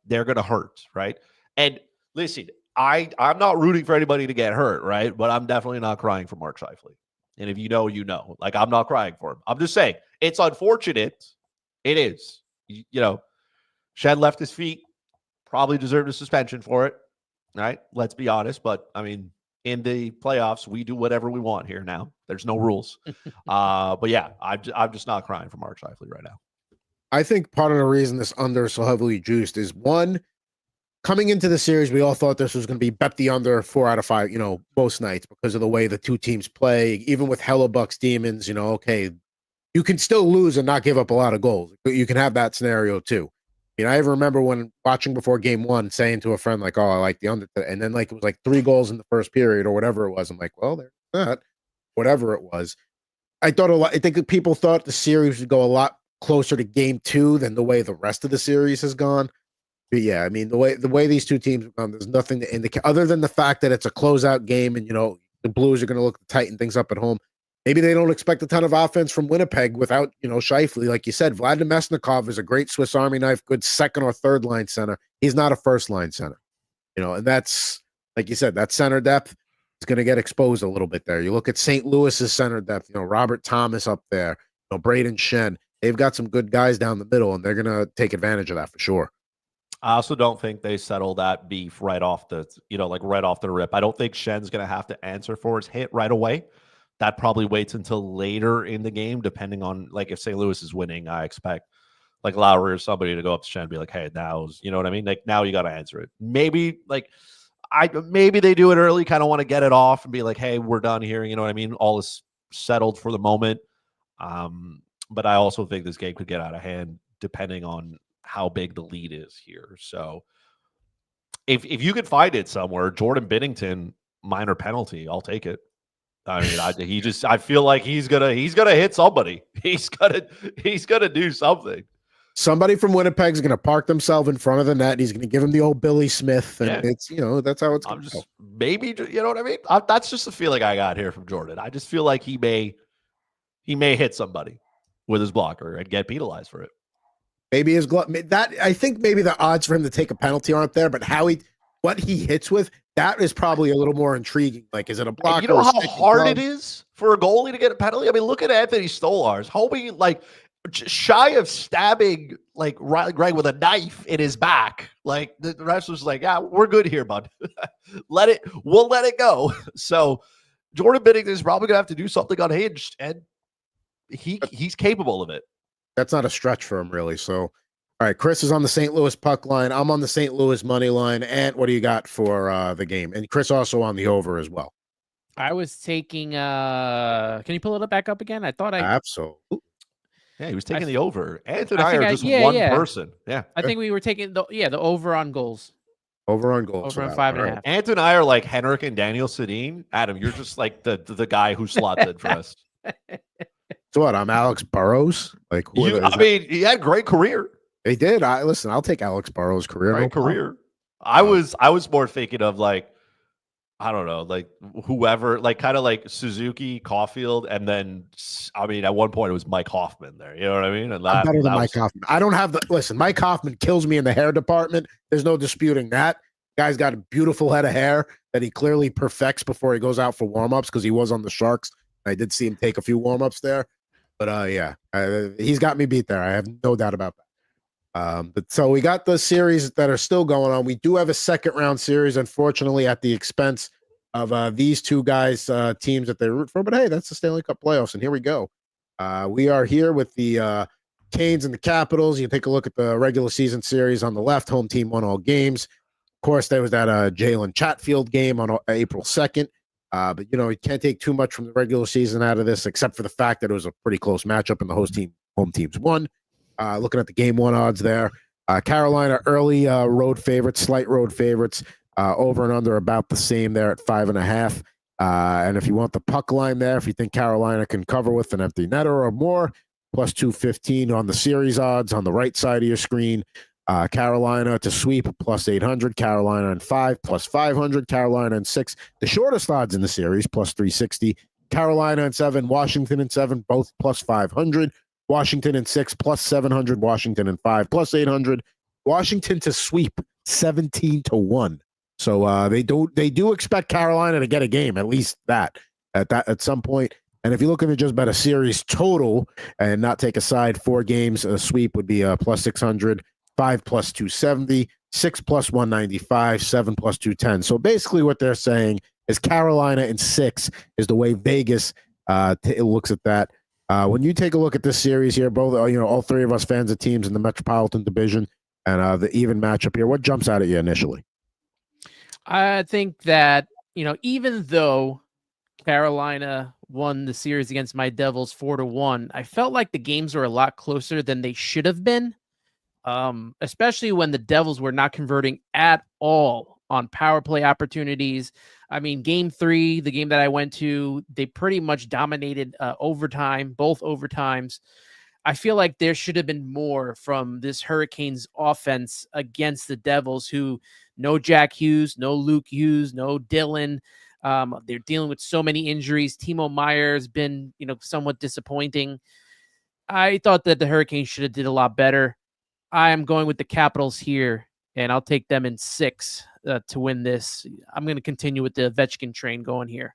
they're gonna hurt, right? And listen, I'm not rooting for anybody to get hurt, right? But I'm definitely not crying for Mark Scheifele. And if you know, you know. I'm not crying for him. I'm just saying it's unfortunate. It is. Shed left his feet. Probably deserved a suspension for it. Right? Let's be honest. But I mean, in the playoffs, we do whatever we want here now. There's no rules. But yeah, I'm just not crying for Mark Scheifele right now. I think part of the reason this under is so heavily juiced is one, coming into the series, we all thought this was going to be bet the under 4 out of 5, most nights because of the way the two teams play. Even with Hellebuck's Demons, okay, you can still lose and not give up a lot of goals. You can have that scenario too. I even remember when watching before game 1 saying to a friend, like, oh, I like the under. And then it was like 3 goals in the first period or whatever it was. I'm like, well, there's that. Whatever it was. I think people thought the series would go a lot closer to game 2 than the way the rest of the series has gone. But yeah, I mean, the way these two teams have gone, there's nothing to indicate other than the fact that it's a closeout game and, the Blues are going to look to tighten things up at home. Maybe they don't expect a ton of offense from Winnipeg without, Scheifele. Like you said, Vladimir Mesnikov is a great Swiss Army knife, good second or third line center. He's not a first line center, and that's, like you said, that center depth is going to get exposed a little bit there. You look at St. Louis's center depth, Robert Thomas up there, Braden Shen. They've got some good guys down the middle, and they're going to take advantage of that for sure. I also don't think they settle that beef right off the, right off the rip. I don't think Shen's going to have to answer for his hit right away. That probably waits until later in the game, depending on, if St. Louis is winning, I expect, Lowry or somebody to go up to Shen and be like, hey, now's, you know what I mean? Now you got to answer it. Maybe, maybe they do it early, kind of want to get it off and be like, hey, we're done here. You know what I mean? All is settled for the moment. But I also think this game could get out of hand depending on how big the lead is here. So if you could find it somewhere, Jordan Binnington, minor penalty, I'll take it. I mean, I feel like he's gonna hit somebody. He's gonna do something. Somebody from Winnipeg's gonna park themselves in front of the net. And he's gonna give him the old Billy Smith, and it's that's how it's going to go. Maybe you know what I mean. That's just the feeling I got here from Jordan. I just feel like he may hit somebody with his blocker and get penalized for it. Maybe his glove. That I think maybe the odds for him to take a penalty aren't there, but what he hits with, that is probably a little more intriguing. Like, is it a blocker? You know how hard it is for a goalie to get a penalty? I mean, look at Anthony Stolarz. Homie, shy of stabbing, right with a knife in his back. Like, the rest was like, yeah, we're good here, bud. We'll let it go. So Jordan Binnington is probably going to have to do something unhinged, and he's capable of it. That's not a stretch for him, really. So, all right, Chris is on the St. Louis puck line. I'm on the St. Louis money line. Ant, what do you got for the game? And Chris also on the over as well. I was taking can you pull it back up again? I thought absolutely. Yeah, he was taking the over. Ant and I are just one person. Yeah. I think we were taking the over on goals. Over on goals. Over on 5.5. Ant and I are like Henrik and Daniel Sedin. Adam, you're just like the guy who slots in for us. So what? I'm Alex Burrows. He had a great career. They did. Listen, I'll take Alex Burrows' career. Great career. I was more thinking of I don't know, whoever, kind of like Suzuki, Caulfield, and then at one point it was Mike Hoffman there. You know what I mean? And I'm better than Mike Hoffman. I don't have listen. Mike Hoffman kills me in the hair department. There's no disputing that. Guy's got a beautiful head of hair that he clearly perfects before he goes out for warmups because he was on the Sharks. I did see him take a few warmups there. But he's got me beat there. I have no doubt about that. But so we got the series that are still going on. We do have a second round series, unfortunately, at the expense of these two guys' teams that they root for. But hey, that's the Stanley Cup playoffs, and here we go. We are here with the Canes and the Capitals. You take a look at the regular season series on the left. Home team won all games. Of course, there was that Jalen Chatfield game on April 2nd. But you can't take too much from the regular season out of this, except for the fact that it was a pretty close matchup and the home teams won. Looking at the game 1 odds there, Carolina early road favorites, slight road favorites, over and under about the same there at 5.5. And if you want the puck line there, if you think Carolina can cover with an empty netter or more, plus 215 on the series odds on the right side of your screen. Carolina to sweep plus 800, Carolina and 5 plus 500, Carolina and 6, the shortest odds in the series plus 360, Carolina and 7, Washington and 7, both plus 500, Washington and 6 plus 700, Washington and 5 plus 800, Washington to sweep 17-1. So they do expect Carolina to get a game, at least at some point. And if you're looking to just bet a series total and not take a side, 4 games, a sweep would be plus 600. 5 plus 270, 6 plus 195, 7 plus 210. So basically what they're saying is Carolina and 6 is the way Vegas looks at that. When you take a look at this series here, both all three of us fans of teams in the Metropolitan Division and the even matchup here, what jumps out at you initially? I think that, even though Carolina won the series against my Devils 4-1, I felt like the games were a lot closer than they should have been, especially when the Devils were not converting at all on power play opportunities. I mean, game 3, the game that I went to, they pretty much dominated overtime, both overtimes. I feel like there should have been more from this Hurricanes offense against the Devils, who no Jack Hughes, no Luke Hughes, no Dylan. They're dealing with so many injuries. Timo Meyer's been, somewhat disappointing. I thought that the Hurricanes should have did a lot better. I am going with the Capitals here, and I'll take them in 6 to win this. I'm going to continue with the Ovechkin train going here.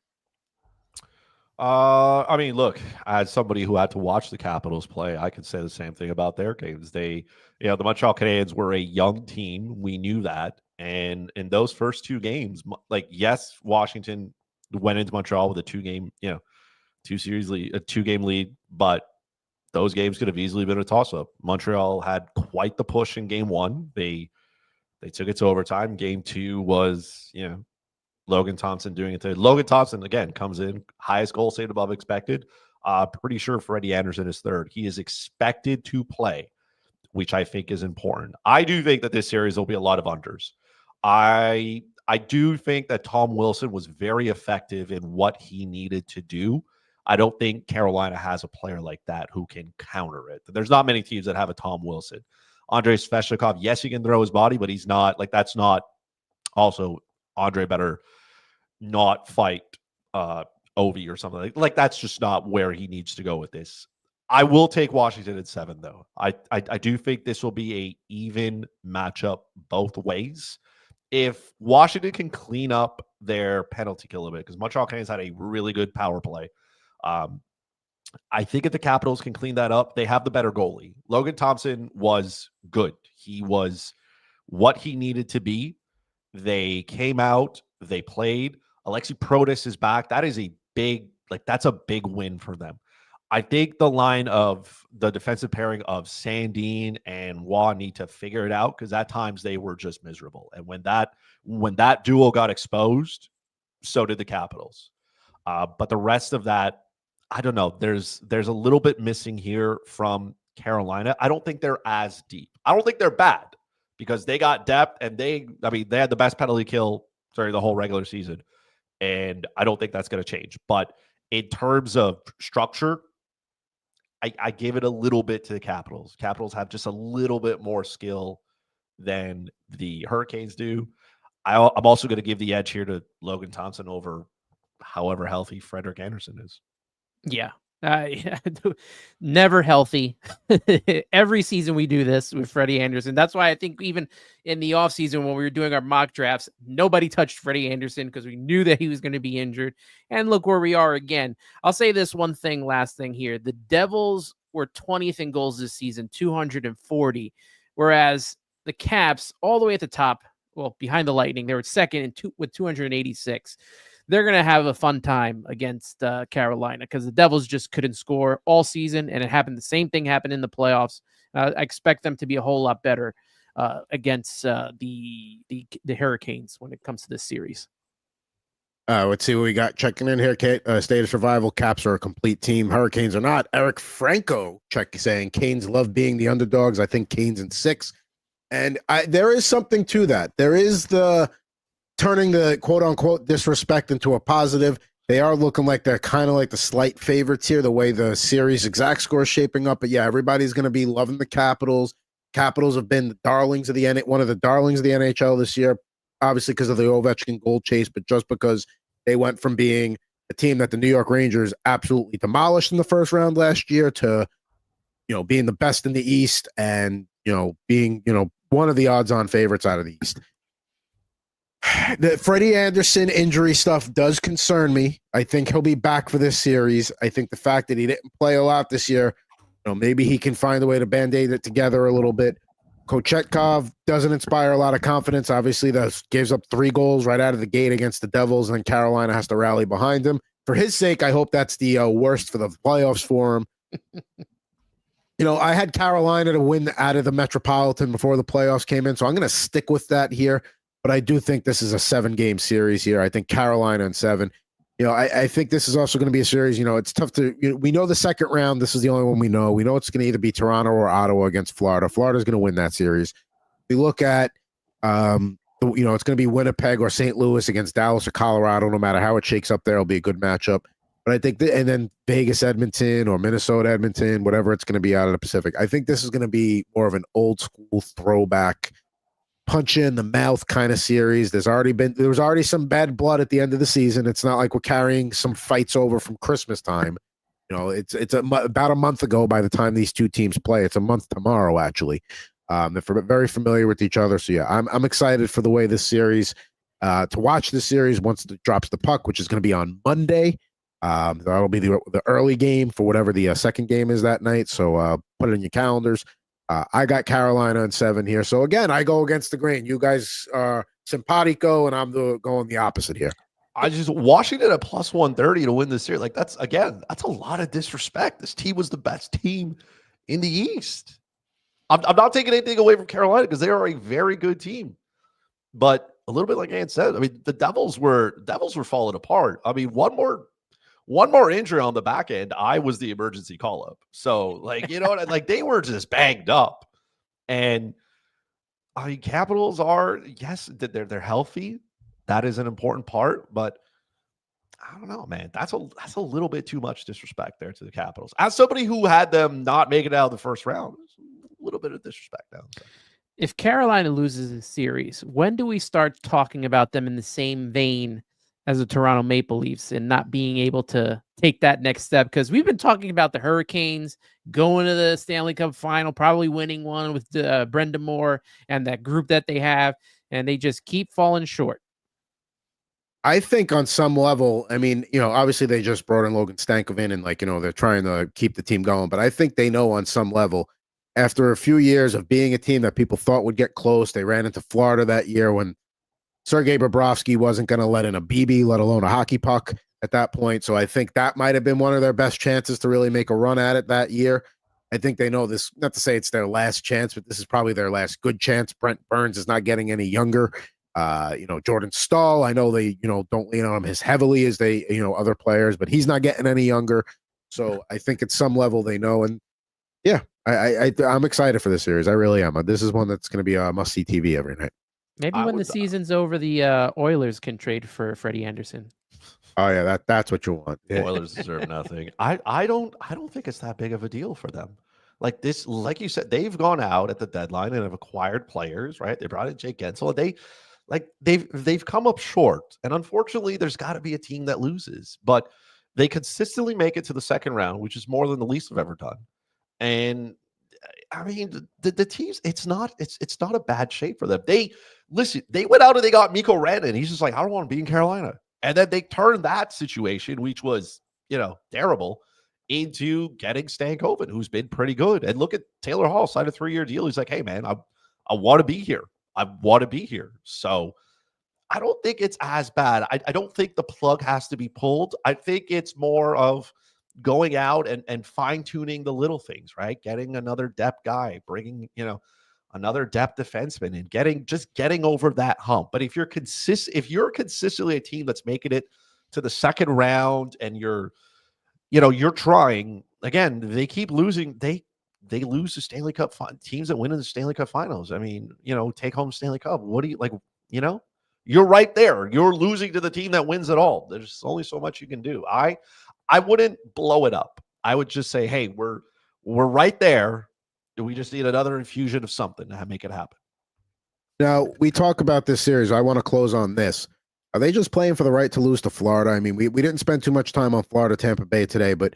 I mean, look, as somebody who had to watch the Capitals play, I could say the same thing about their games. The Montreal Canadiens were a young team. We knew that. And in those first 2 games, yes, Washington went into Montreal with a 2-game, 2-series lead, a 2-game lead, but those games could have easily been a toss-up. Montreal had quite the push in game 1. They took it to overtime. Game 2 was, Logan Thompson doing it. Logan Thompson, again, comes in, highest goal saved above expected. Pretty sure Freddie Anderson is 3rd. He is expected to play, which I think is important. I do think that this series will be a lot of unders. I do think that Tom Wilson was very effective in what he needed to do. I don't think Carolina has a player like that who can counter it. There's not many teams that have a Tom Wilson. Andrei Svechnikov, yes, he can throw his body, but he's not, that's not also Andre better not fight Ovi or something like that's just not where he needs to go with this. I will take Washington at 7, though. I do think this will be a even matchup both ways. If Washington can clean up their penalty kill a bit, because Montreal Canadiens had a really good power play. I think if the Capitals can clean that up, they have the better goalie. Logan Thompson was good. He was what he needed to be. They came out, they played. Alexi Protas is back. That is a big, that's a big win for them. I think the line of the defensive pairing of Sandin and Waugh need to figure it out, because at times they were just miserable. And when that duo got exposed, so did the Capitals. But the rest of that, I don't know. There's a little bit missing here from Carolina. I don't think they're as deep. I don't think they're bad, because they got depth, and they had the best penalty kill during the whole regular season. And I don't think that's going to change. But in terms of structure, I give it a little bit to the Capitals. Capitals have just a little bit more skill than the Hurricanes do. I'm also going to give the edge here to Logan Thompson over however healthy Frederik Andersen is. Yeah. Never healthy. Every season we do this with Freddie Andersen. That's why I think even in the offseason when we were doing our mock drafts, nobody touched Freddie Andersen, because we knew that he was going to be injured. And look where we are again. I'll say this last thing here. The Devils were 20th in goals this season, 240, whereas the Caps, all the way at the top, well, behind the Lightning, they were second with 286. They're going to have a fun time against Carolina, because the Devils just couldn't score all season, and it happened. The same thing happened in the playoffs. I expect them to be a whole lot better against the Hurricanes when it comes to this series. Let's see what we got checking in here. Kate, State of Survival. Caps are a complete team. Hurricanes are not. Eric Franco saying Canes love being the underdogs. I think Canes in 6. And there is something to that. There is the turning the quote-unquote disrespect into a positive. They are looking like they're kind of like the slight favorites here, the way the series exact score is shaping up. But yeah, everybody's going to be loving the Capitals. Capitals have been the darlings of one of the darlings of the NHL this year, obviously because of the Ovechkin goal chase, but just because they went from being a team that the New York Rangers absolutely demolished in the first round last year to, being the best in the East and, being, one of the odds-on favorites out of the East. The Freddie Andersen injury stuff does concern me. I think he'll be back for this series. I think the fact that he didn't play a lot this year, maybe he can find a way to band-aid it together a little bit. Kochetkov doesn't inspire a lot of confidence. Obviously, that gives up 3 goals right out of the gate against the Devils, and then Carolina has to rally behind him. For his sake, I hope that's the worst for the playoffs for him. I had Carolina to win out of the Metropolitan before the playoffs came in, so I'm going to stick with that here. But I do think this is a 7-game series here. I think Carolina in 7. I think this is also going to be a series. It's tough to. We know the second round. This is the only one we know. We know it's going to either be Toronto or Ottawa against Florida. Florida's going to win that series. We look at, it's going to be Winnipeg or St. Louis against Dallas or Colorado. No matter how it shakes up there, it'll be a good matchup. But I think, and then Vegas, Edmonton, or Minnesota, Edmonton, whatever it's going to be out of the Pacific. I think this is going to be more of an old school throwback, punch in the mouth kind of series. There was already some bad blood at the end of the season. It's not like we're carrying some fights over from Christmas time. It's about a month ago by the time these two teams play. It's a month tomorrow, actually. They're very familiar with each other. So yeah, I'm excited for the way this series, to watch this series once it drops the puck, which is going to be on Monday. That'll be the early game for whatever the second game is that night. So put it in your calendars. I got Carolina in 7 here. So again, I go against the grain. You guys are simpatico, and I'm going the opposite here. Washington at plus 130 to win this series. Like that's a lot of disrespect. This team was the best team in the East. I'm not taking anything away from Carolina because they are a very good team. But a little bit like Ann said, I mean, the Devils were falling apart. I mean, one more injury on the back end, I was the emergency call up. So like, like they were just banged up. And I mean, Capitals are, yes, they're healthy. That is an important part, but I don't know, man. That's a little bit too much disrespect there to the Capitals. As somebody who had them not make it out of the first round, a little bit of disrespect now. If Carolina loses a series, when do we start talking about them in the same vein as the Toronto Maple Leafs and not being able to take that next step? Because we've been talking about the Hurricanes going to the Stanley Cup final, probably winning one with Brenda Moore and that group that they have, and they just keep falling short. I think on some level, I mean, obviously they just brought in Logan Stankoven and they're trying to keep the team going, but I think they know on some level, after a few years of being a team that people thought would get close, they ran into Florida that year when Sergei Bobrovsky wasn't going to let in a BB, let alone a hockey puck at that point. So I think that might have been one of their best chances to really make a run at it that year. I think they know this, not to say it's their last chance, but this is probably their last good chance. Brent Burns is not getting any younger. Jordan Stahl, I know they, don't lean on him as heavily as they, other players, but he's not getting any younger. So I think at some level they know. And yeah, I'm excited for this series. I really am. This is one that's going to be a must-see TV every night. Maybe when the season's over, the Oilers can trade for Freddie Anderson. Oh yeah, that's what you want. The Oilers deserve nothing. I don't think it's that big of a deal for them. Like this, like you said, they've gone out at the deadline and have acquired players, right? They brought in Jake Gensel. They've come up short. And unfortunately, there's got to be a team that loses. But they consistently make it to the second round, which is more than the Leafs have ever done. And I mean, the teams, it's not a bad shape for them. They went out and they got Mikko Rantanen. He's just like, I don't want to be in Carolina. And then they turned that situation, which was, terrible, into getting Stankoven, who's been pretty good. And look at Taylor Hall, signed a 3-year deal. He's like, hey, man, I want to be here. I want to be here. So I don't think it's as bad. I don't think the plug has to be pulled. I think it's more of going out and fine-tuning the little things, right? Getting another depth guy, bringing, another depth defenseman and getting over that hump. But if you're consistently a team that's making it to the second round and you're trying, again, they keep losing. They lose the Stanley Cup teams that win in the Stanley Cup finals. I mean, take home Stanley Cup. What do you like? You're right there. You're losing to the team that wins it all. There's only so much you can do. I wouldn't blow it up. I would just say, hey, we're right there. We just need another infusion of something to make it happen. Now, we talk about this series. I want to close on this. Are they just playing for the right to lose to Florida? I mean, we didn't spend too much time on Florida, Tampa Bay today, but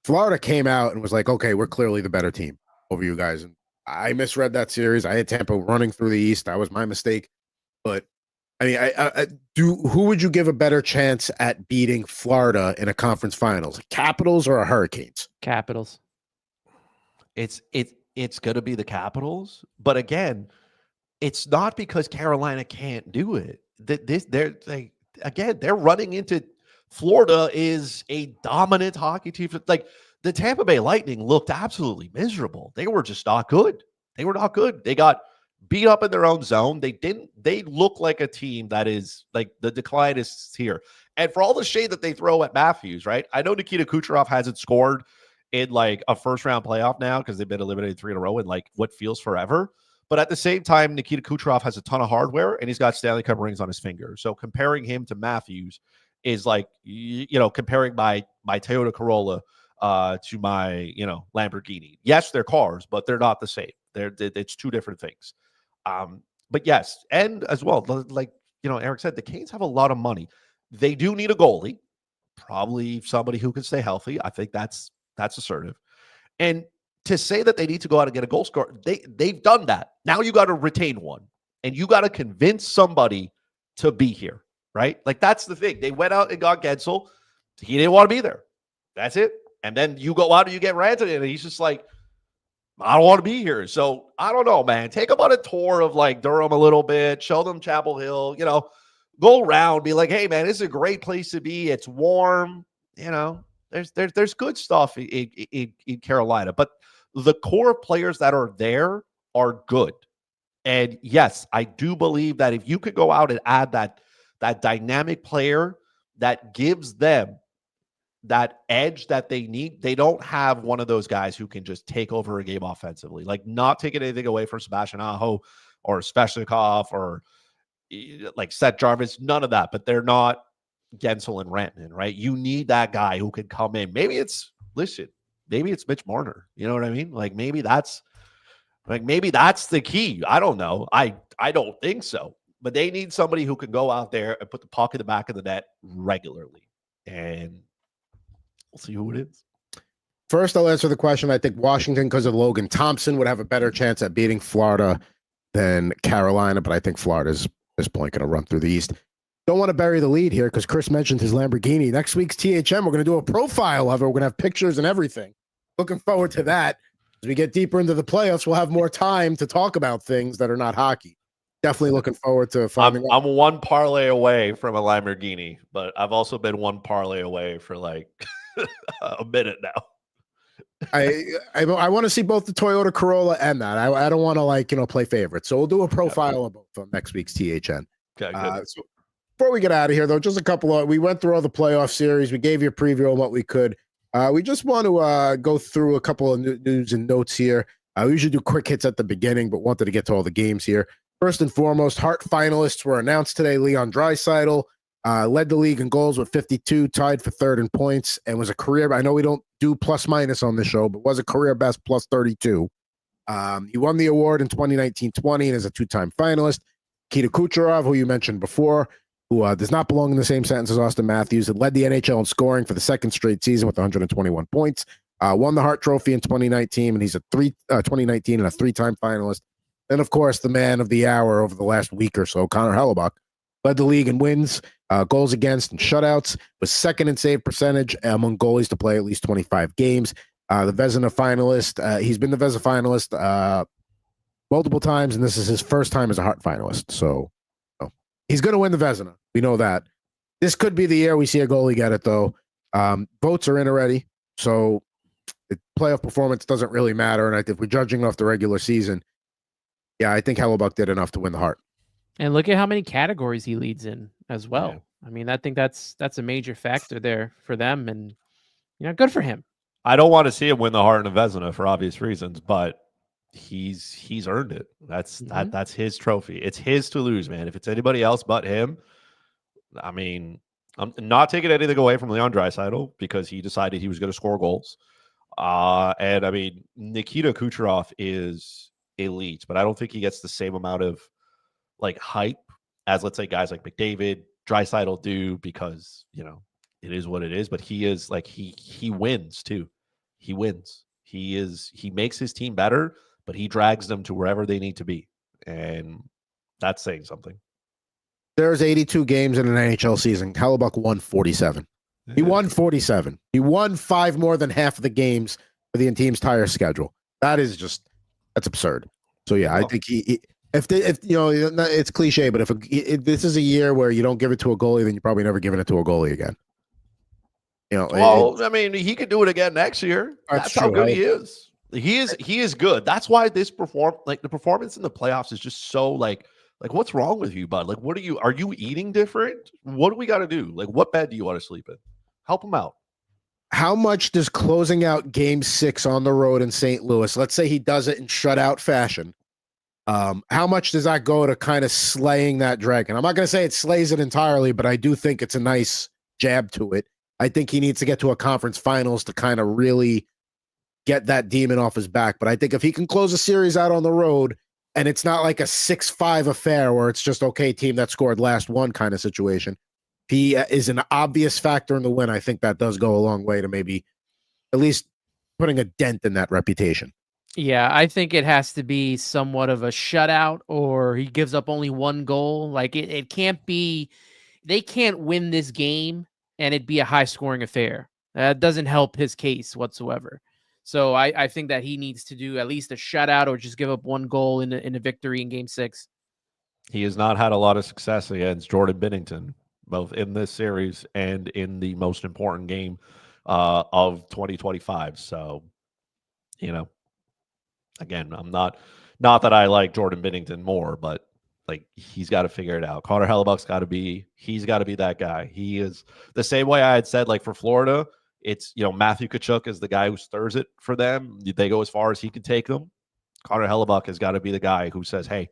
Florida came out and was like, okay, we're clearly the better team over you guys. And I misread that series. I had Tampa running through the East. That was my mistake. But I mean, who would you give a better chance at beating Florida in a conference finals? Capitals or Hurricanes? Capitals. It's going to be the Capitals, but again, it's not because Carolina can't do it. They're running into Florida is a dominant hockey team. Like the Tampa Bay Lightning looked absolutely miserable. They were just not good. They were not good. They got beat up in their own zone. They look like a team that is like the decline is here. And for all the shade that they throw at Matthews, right? I know Nikita Kucherov hasn't scored in like a first round playoff now because they've been eliminated 3 in a row in like what feels forever. But at the same time, Nikita Kucherov has a ton of hardware and he's got Stanley Cup rings on his finger. So comparing him to Matthews is like, comparing my Toyota Corolla to my, Lamborghini. Yes, they're cars, but they're not the same. It's two different things. But yes, and as well, like, Eric said, the Canes have a lot of money. They do need a goalie, probably somebody who can stay healthy. I think that's assertive. And to say that they need to go out and get a goal scorer, they've done that. Now you got to retain one, and you got to convince somebody to be here, right? Like that's the thing. They went out and got Gensel. He didn't want to be there. That's it. And then you go out and you get Rantanen, and he's just like, I don't want to be here. So I don't know, man. Take them on a tour of like Durham a little bit. Show them Chapel Hill. Go around. Be like, hey, man, this is a great place to be. It's warm. There's good stuff in Carolina, but the core players that are there are good. And yes, I do believe that if you could go out and add that dynamic player that gives them that edge that they need, they don't have one of those guys who can just take over a game offensively, like not taking anything away from Sebastian Aho or Svechnikov or like Seth Jarvis, none of that, but they're not Gensel and Rantanen, right? You need that guy who can come in. Maybe it's Mitch Marner. You know what I mean? Like maybe that's the key. I don't know. I don't think so. But they need somebody who can go out there and put the puck in the back of the net regularly. And we'll see who it is. First, I'll answer the question. I think Washington, because of Logan Thompson, would have a better chance at beating Florida than Carolina, but I think Florida's at this point going to run through the East. Don't want to bury the lead here because Chris mentioned his Lamborghini. Next week's THM, we're going to do a profile of it. We're going to have pictures and everything. Looking forward to that. As we get deeper into the playoffs, we'll have more time to talk about things that are not hockey. Definitely looking forward to finding out. I'm one parlay away from a Lamborghini, but I've also been one parlay away for like a minute now. I want to see both the Toyota Corolla and that. I don't want to play favorites. So we'll do a profile of both on next week's THN. Okay, so before we get out of here, though, just we went through all the playoff series. We gave you a preview on what we could. We just want to go through a couple of news and notes here. We usually do quick hits at the beginning, but wanted to get to all the games here. First and foremost, Hart finalists were announced today. Leon Draisaitl led the league in goals with 52, tied for third in points, and was a career. I know we don't do plus minus on the show, but was a career best plus 32. He won the award in 2019-20 and is a two-time finalist. Nikita Kucherov, who you mentioned before, who does not belong in the same sentence as Austin Matthews, had led the NHL in scoring for the second straight season with 121 points. Won the Hart Trophy in 2019, and he's a 2019 and a three-time finalist. Then, of course, the man of the hour over the last week or so, Connor Hellebuyck, led the league in wins, goals against, and shutouts, was second in save percentage among goalies to play at least 25 games. The Vezina finalist, he's been the Vezina finalist multiple times, and this is his first time as a Hart finalist. So he's going to win the Vezina. We know that. This could be the year we see a goalie get it, though. Votes are in already, so the playoff performance doesn't really matter. And if we're judging off the regular season, yeah, I think Hellebuyck did enough to win the Hart. And look at how many categories he leads in as well. Yeah. I mean, I think that's a major factor there for them, and good for him. I don't want to see him win the Hart and the Vezina for obvious reasons, but he's earned it. That's his trophy. It's his to lose, man. If it's anybody else but him, I mean, I'm not taking anything away from Leon Draisaitl because he decided he was going to score goals. And I mean, Nikita Kucherov is elite, but I don't think he gets the same amount of like hype as, let's say, guys like McDavid, Draisaitl do, because it is what it is. But he is like he wins too. He wins. He makes his team better, but he drags them to wherever they need to be, and that's saying something. There's 82 games in an NHL season. Hellebuyck won 47. He won 47. He won 5 more than half of the games for the team's entire schedule. That's absurd. So yeah, I think if it's cliche, but if this is a year where you don't give it to a goalie, then you're probably never giving it to a goalie again. Well, I mean, he could do it again next year. That's how good he is. He is good. That's why the performance in the playoffs is just so like what's wrong with you, bud? Like, are you eating different? What do we got to do? Like, what bed do you want to sleep in? Help him out. How much does closing out Game 6 on the road in St. Louis, let's say he does it in shutout fashion, how much does that go to kind of slaying that dragon? I'm not going to say it slays it entirely, but I do think it's a nice jab to it. I think he needs to get to a conference finals to kind of really get that demon off his back. But I think if he can close a series out on the road and it's not like a 6-5 affair where it's just, okay, team that scored last one kind of situation, he is an obvious factor in the win. I think that does go a long way to maybe at least putting a dent in that reputation. Yeah, I think it has to be somewhat of a shutout, or he gives up only one goal. Like it can't be, they can't win this game and it'd be a high scoring affair. That doesn't help his case whatsoever. So I think that he needs to do at least a shutout or just give up one goal in a victory in Game 6. He has not had a lot of success against Jordan Binnington, both in this series and in the most important game of 2025. So, again, I'm not that I like Jordan Binnington more, but like he's got to figure it out. Connor Hellebuck's got to be that guy. He is the same way I had said, like for Florida, it's, Matthew Tkachuk is the guy who stirs it for them. They go as far as he can take them. Connor Hellebuck has got to be the guy who says, hey,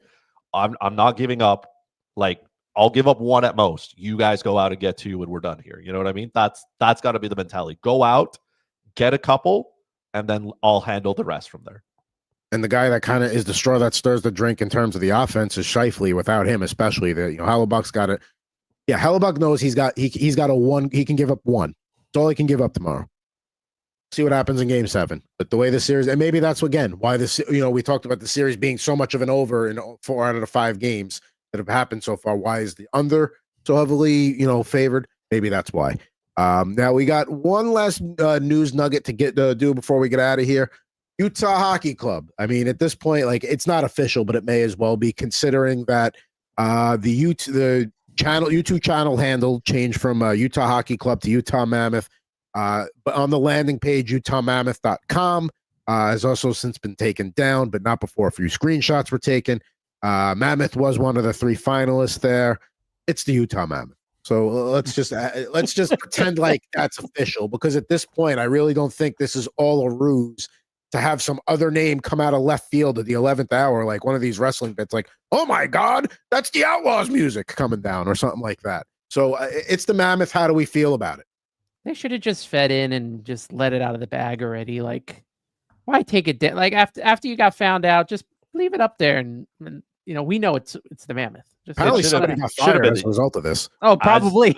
I'm not giving up. Like, I'll give up one at most. You guys go out and get two and we're done here. You know what I mean? That's got to be the mentality. Go out, get a couple, and then I'll handle the rest from there. And the guy that kind of is the straw that stirs the drink in terms of the offense is Scheifele. Without him, especially, Hellebuck's got it. Yeah, Hellebuck knows he's got a one. He can give up one. That's all he can give up tomorrow. See what happens in Game 7. But the way the series, and maybe that's again why this. We talked about the series being so much of an over in 4 out of the 5 games that have happened so far. Why is the under so heavily favored? Maybe that's why. Now we got one last news nugget to get to do before we get out of here. Utah Hockey Club. I mean, at this point, like it's not official, but it may as well be, considering that the YouTube channel handle changed from Utah Hockey Club to Utah Mammoth. But on the landing page, utahmammoth.com has also since been taken down, but not before a few screenshots were taken. Mammoth was one of the 3 finalists there. It's the Utah Mammoth. So let's just pretend like that's official, because at this point, I really don't think this is all a ruse to have some other name come out of left field at the 11th hour, like one of these wrestling bits, like, oh my God, that's the Outlaws music coming down or something like that. So it's the Mammoth. How do we feel about it? They should have just fed in and just let it out of the bag already. Like, why take it down? Like after you got found out, just leave it up there, and we know it's the Mammoth. Just apparently somebody got fired as a result of this. Oh, probably.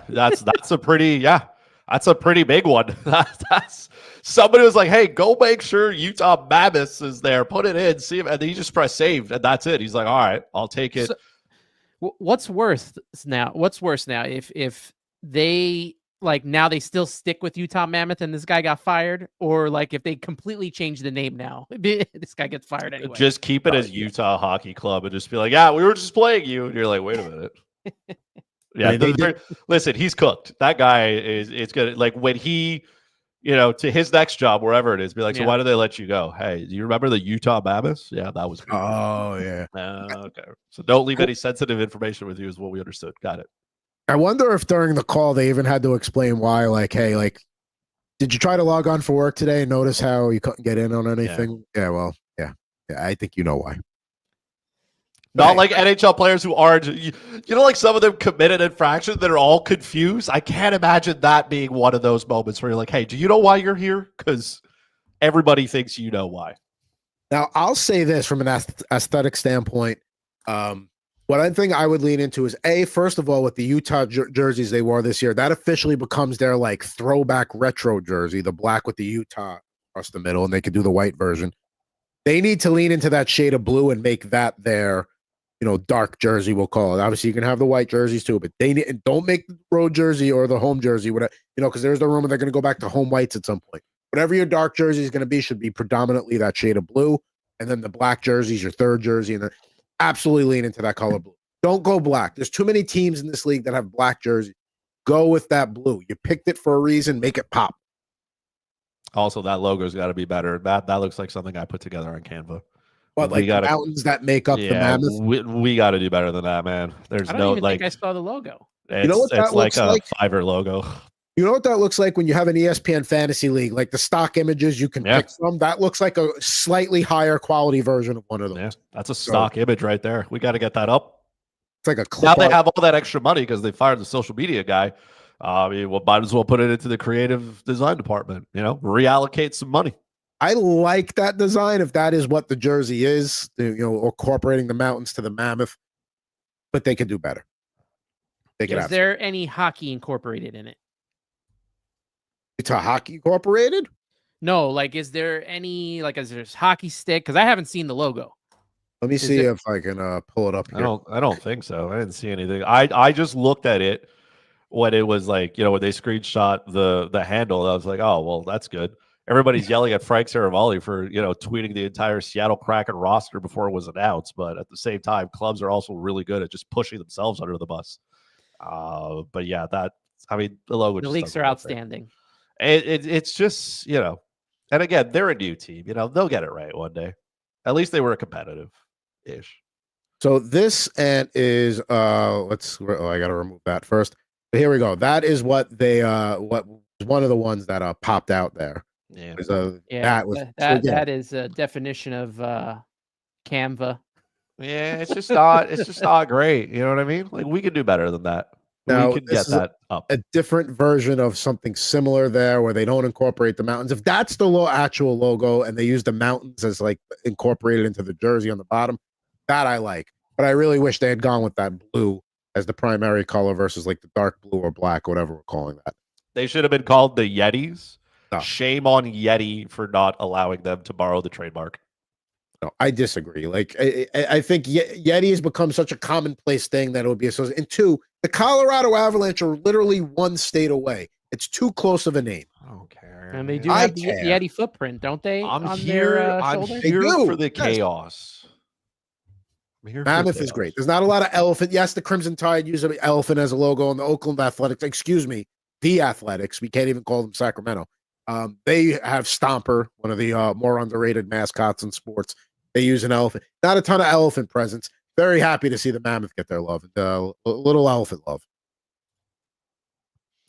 That's a pretty big one. That's somebody was like, hey, go make sure Utah Mammoth is there. Put it in, see him, and then you just press save, and that's it. He's like, all right, I'll take it. So, what's worse now? If they now they still stick with Utah Mammoth and this guy got fired, or like if they completely change the name now, this guy gets fired anyway. Just keep it as Utah Hockey Club and just be like, yeah, we were just playing you. And you're like, wait a minute. Yeah, listen, he's cooked. That guy it's good. Like when he, to his next job, wherever it is, be like, so why did they let you go? Hey, do you remember the Utah Mammoths? Yeah, that was good. Oh, yeah. Okay. So don't leave any sensitive information with you is what we understood. Got it. I wonder if during the call they even had to explain why, like, hey, like, did you try to log on for work today and notice how you couldn't get in on anything? Yeah, I think you know why. Not like NHL players who aren't, like some of them committed infractions that are all confused. I can't imagine that being one of those moments where you're like, hey, do you know why you're here? Because everybody thinks you know why. Now, I'll say this from an aesthetic standpoint. What I think I would lean into is, first of all, with the Utah jerseys they wore this year, that officially becomes their like throwback retro jersey, the black with the Utah across the middle, and they could do the white version. They need to lean into that shade of blue and make that their dark jersey, we'll call it. Obviously, you can have the white jerseys too, but don't make the road jersey or the home jersey, whatever, because there's the rumor they're going to go back to home whites at some point. Whatever your dark jersey is going to be should be predominantly that shade of blue, and then the black jersey is your third jersey, and then absolutely lean into that color blue. Don't go black. There's too many teams in this league that have black jerseys. go with that blue. You picked it for a reason. Make it pop. Also, that logo's got to be better. That looks like something I put together on Canva. But like the mountains that make up the Mammoth. We got to do better than that, man. There's I don't no even like. think I saw the logo. You know what that it's like looks a like? Fiverr logo. You know what that looks like when you have an ESPN fantasy league, like the stock images you can pick from? That looks like a slightly higher quality version of one of those. Yeah, that's a stock image right there. We got to get that up. It's like a clip. Now they have all that extra money because they fired the social media guy. Might as well put it into the creative design department. Reallocate some money. I like that design if that is what the jersey is. Incorporating the mountains to the Mammoth, but they could do better. Is there any hockey incorporated in it? It's a hockey incorporated? No, like, is there any, like, is there hockey stick? Because I haven't seen the logo. Let me see if I can pull it up here. I don't think so. I didn't see anything. I just looked at it when it was like, when they screenshot the handle. I was like, oh, well, that's good. Everybody's yelling at Frank Saravalli for, tweeting the entire Seattle Kraken roster before it was announced. But at the same time, clubs are also really good at just pushing themselves under the bus. But yeah, the logo. The leaks are outstanding. It's just, and again, they're a new team. They'll get it right one day. At least they were competitive-ish. So this is I got to remove that first. But here we go. That is what they what was one of the ones that popped out there. Yeah. That is a definition of Canva. Yeah, it's just not great. You know what I mean? Like, we could do better than that. Now, we could get that up. A different version of something similar there where they don't incorporate the mountains. If that's the actual logo and they use the mountains as like incorporated into the jersey on the bottom, that I like. But I really wish they had gone with that blue as the primary color versus like the dark blue or black, whatever we're calling that. They should have been called the Yetis. No. Shame on Yeti for not allowing them to borrow the trademark. No, I disagree. Like, I think Yeti has become such a commonplace thing that it would be associated. And two, the Colorado Avalanche are literally one state away. It's too close of a name. I don't care. And they do have the Yeti footprint, don't they? I'm here for the chaos. Mammoth is great. There's not a lot of elephant. Yes, the Crimson Tide use an elephant as a logo on the Oakland Athletics. Excuse me, the Athletics. We can't even call them Sacramento. They have Stomper, one of the more underrated mascots in sports. They use an elephant. Not a ton of elephant presence. Very happy to see the Mammoth get their love. A little elephant love.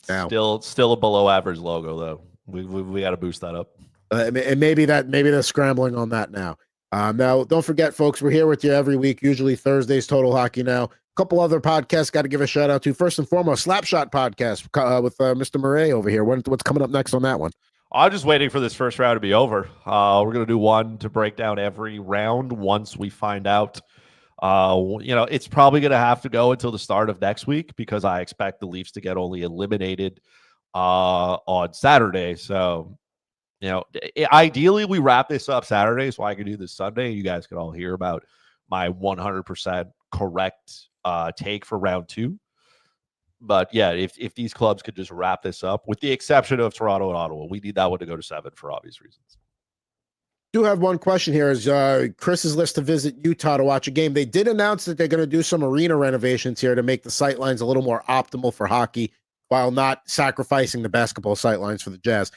Now, still a below average logo though. We got to boost that up. And maybe they're scrambling on that now. Now, don't forget, folks, we're here with you every week, usually Thursdays, Total Hockey Now. A couple other podcasts got to give a shout out to. First and foremost, Slapshot podcast with Mr. Murray over here. What's coming up next on that one? I'm just waiting for this first round to be over. We're going to do one to break down every round once we find out. It's probably going to have to go until the start of next week because I expect the Leafs to get only eliminated on Saturday. So, ideally we wrap this up Saturday so I can do this Sunday. You guys can all hear about my 100% correct take for round two. But yeah, if these clubs could just wrap this up, with the exception of Toronto and Ottawa, we need that one to go to 7 for obvious reasons. Do have one question here. Is Chris's list to visit Utah to watch a game? They did announce that they're going to do some arena renovations here to make the sightlines a little more optimal for hockey while not sacrificing the basketball sightlines for the Jazz.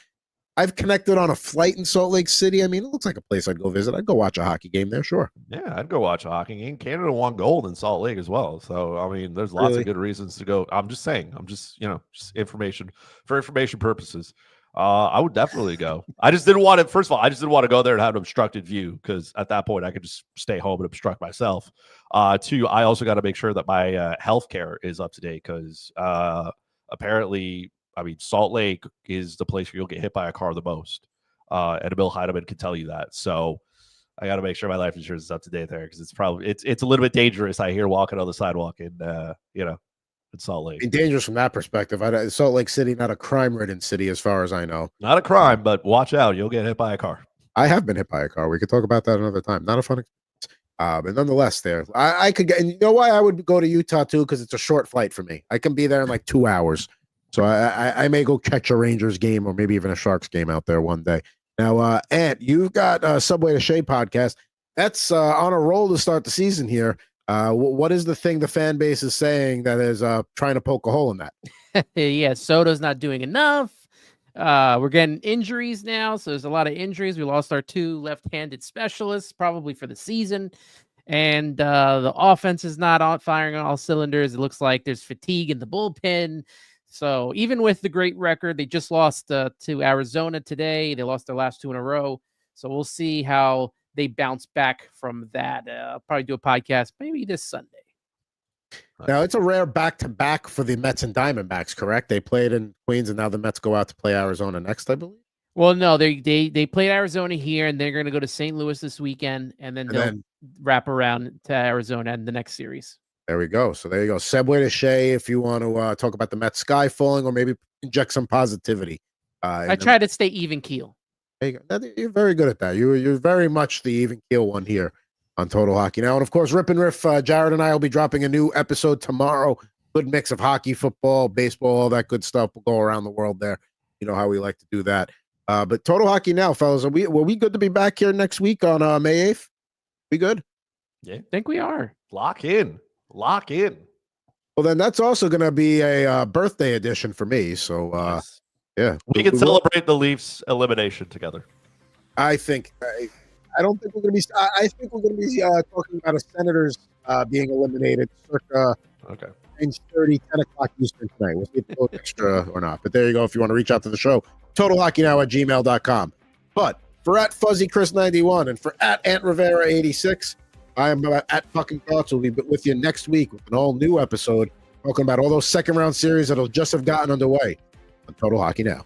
I've connected on a flight in Salt Lake City. I mean, it looks like a place I'd go visit. I'd go watch a hocky game there, sure. Yeah, I'd go watch a hockey game. Canada won gold in Salt Lake as well. So, I mean, there's lots of good reasons to go. I'm just saying. I'm just, just information for information purposes. I would definitely go. I just didn't want to, first of all, I just didn't want to go there and have an obstructed view because at that point I could just stay home and obstruct myself. Two, I also got to make sure that my healthcare is up to date because apparently, I mean, Salt Lake is the place where you'll get hit by a car the most. And Bill Heidemann can tell you that. So I got to make sure my life insurance is up to date there because it's a little bit dangerous. I hear walking on the sidewalk in Salt Lake. Dangerous from that perspective. Salt Lake City, not a crime-ridden city as far as I know. Not a crime, but watch out. You'll get hit by a car. I have been hit by a car. We could talk about that another time. Not a fun experience. But nonetheless, there. I could get, and you know why I would go to Utah too? Because it's a short flight for me. I can be there in like 2 hours. So I may go catch a Rangers game or maybe even a Sharks game out there one day. Now, Ant, you've got a Subway to Shea podcast. That's on a roll to start the season here. What is the thing the fan base is saying that is trying to poke a hole in that? Yeah, Soto's not doing enough. We're getting injuries now, so there's a lot of injuries. We lost our 2 left-handed specialists, probably for the season, and the offense is not firing on all cylinders. It looks like there's fatigue in the bullpen. So even with the great record, they just lost to Arizona today. They lost their last 2 in a row. So we'll see how they bounce back from that. I'll probably do a podcast maybe this Sunday. Now, it's a rare back-to-back for the Mets and Diamondbacks, correct? They played in Queens, and now the Mets go out to play Arizona next, I believe. Well, no, they played Arizona here, and they're going to go to St. Louis this weekend, and then they'll wrap around to Arizona in the next series. There we go. So there you go. Segue to Shea if you want to talk about the Mets sky falling or maybe inject some positivity. I try to stay even keel. There you go. You're very good at that. You're very much the even keel one here on Total Hockey Now. And of course, Rip and Riff, Jared and I will be dropping a new episode tomorrow. Good mix of hockey, football, baseball, all that good stuff. We'll go around the world there. You know how we like to do that. But Total Hockey Now, fellas, were we good to be back here next week on May 8th? We good? Yeah. I think we are. Lock in. Well, then that's also going to be a birthday edition for me. So, Nice. Yeah. We can celebrate the Leafs elimination together. I think I don't think we're going to be. I think we're going to be talking about a Senators being eliminated circa 9:30, 10 o'clock Eastern tonight. We'll see if it's a little extra or not. But there you go. If you want to reach out to the show, totalhockeynow@gmail.com. But for @FuzzyChris91 and for @AntRivera86, I am at fucking thoughts. We'll be with you next week with an all new episode talking about all those second round series that'll just have gotten underway on Total Hockey Now.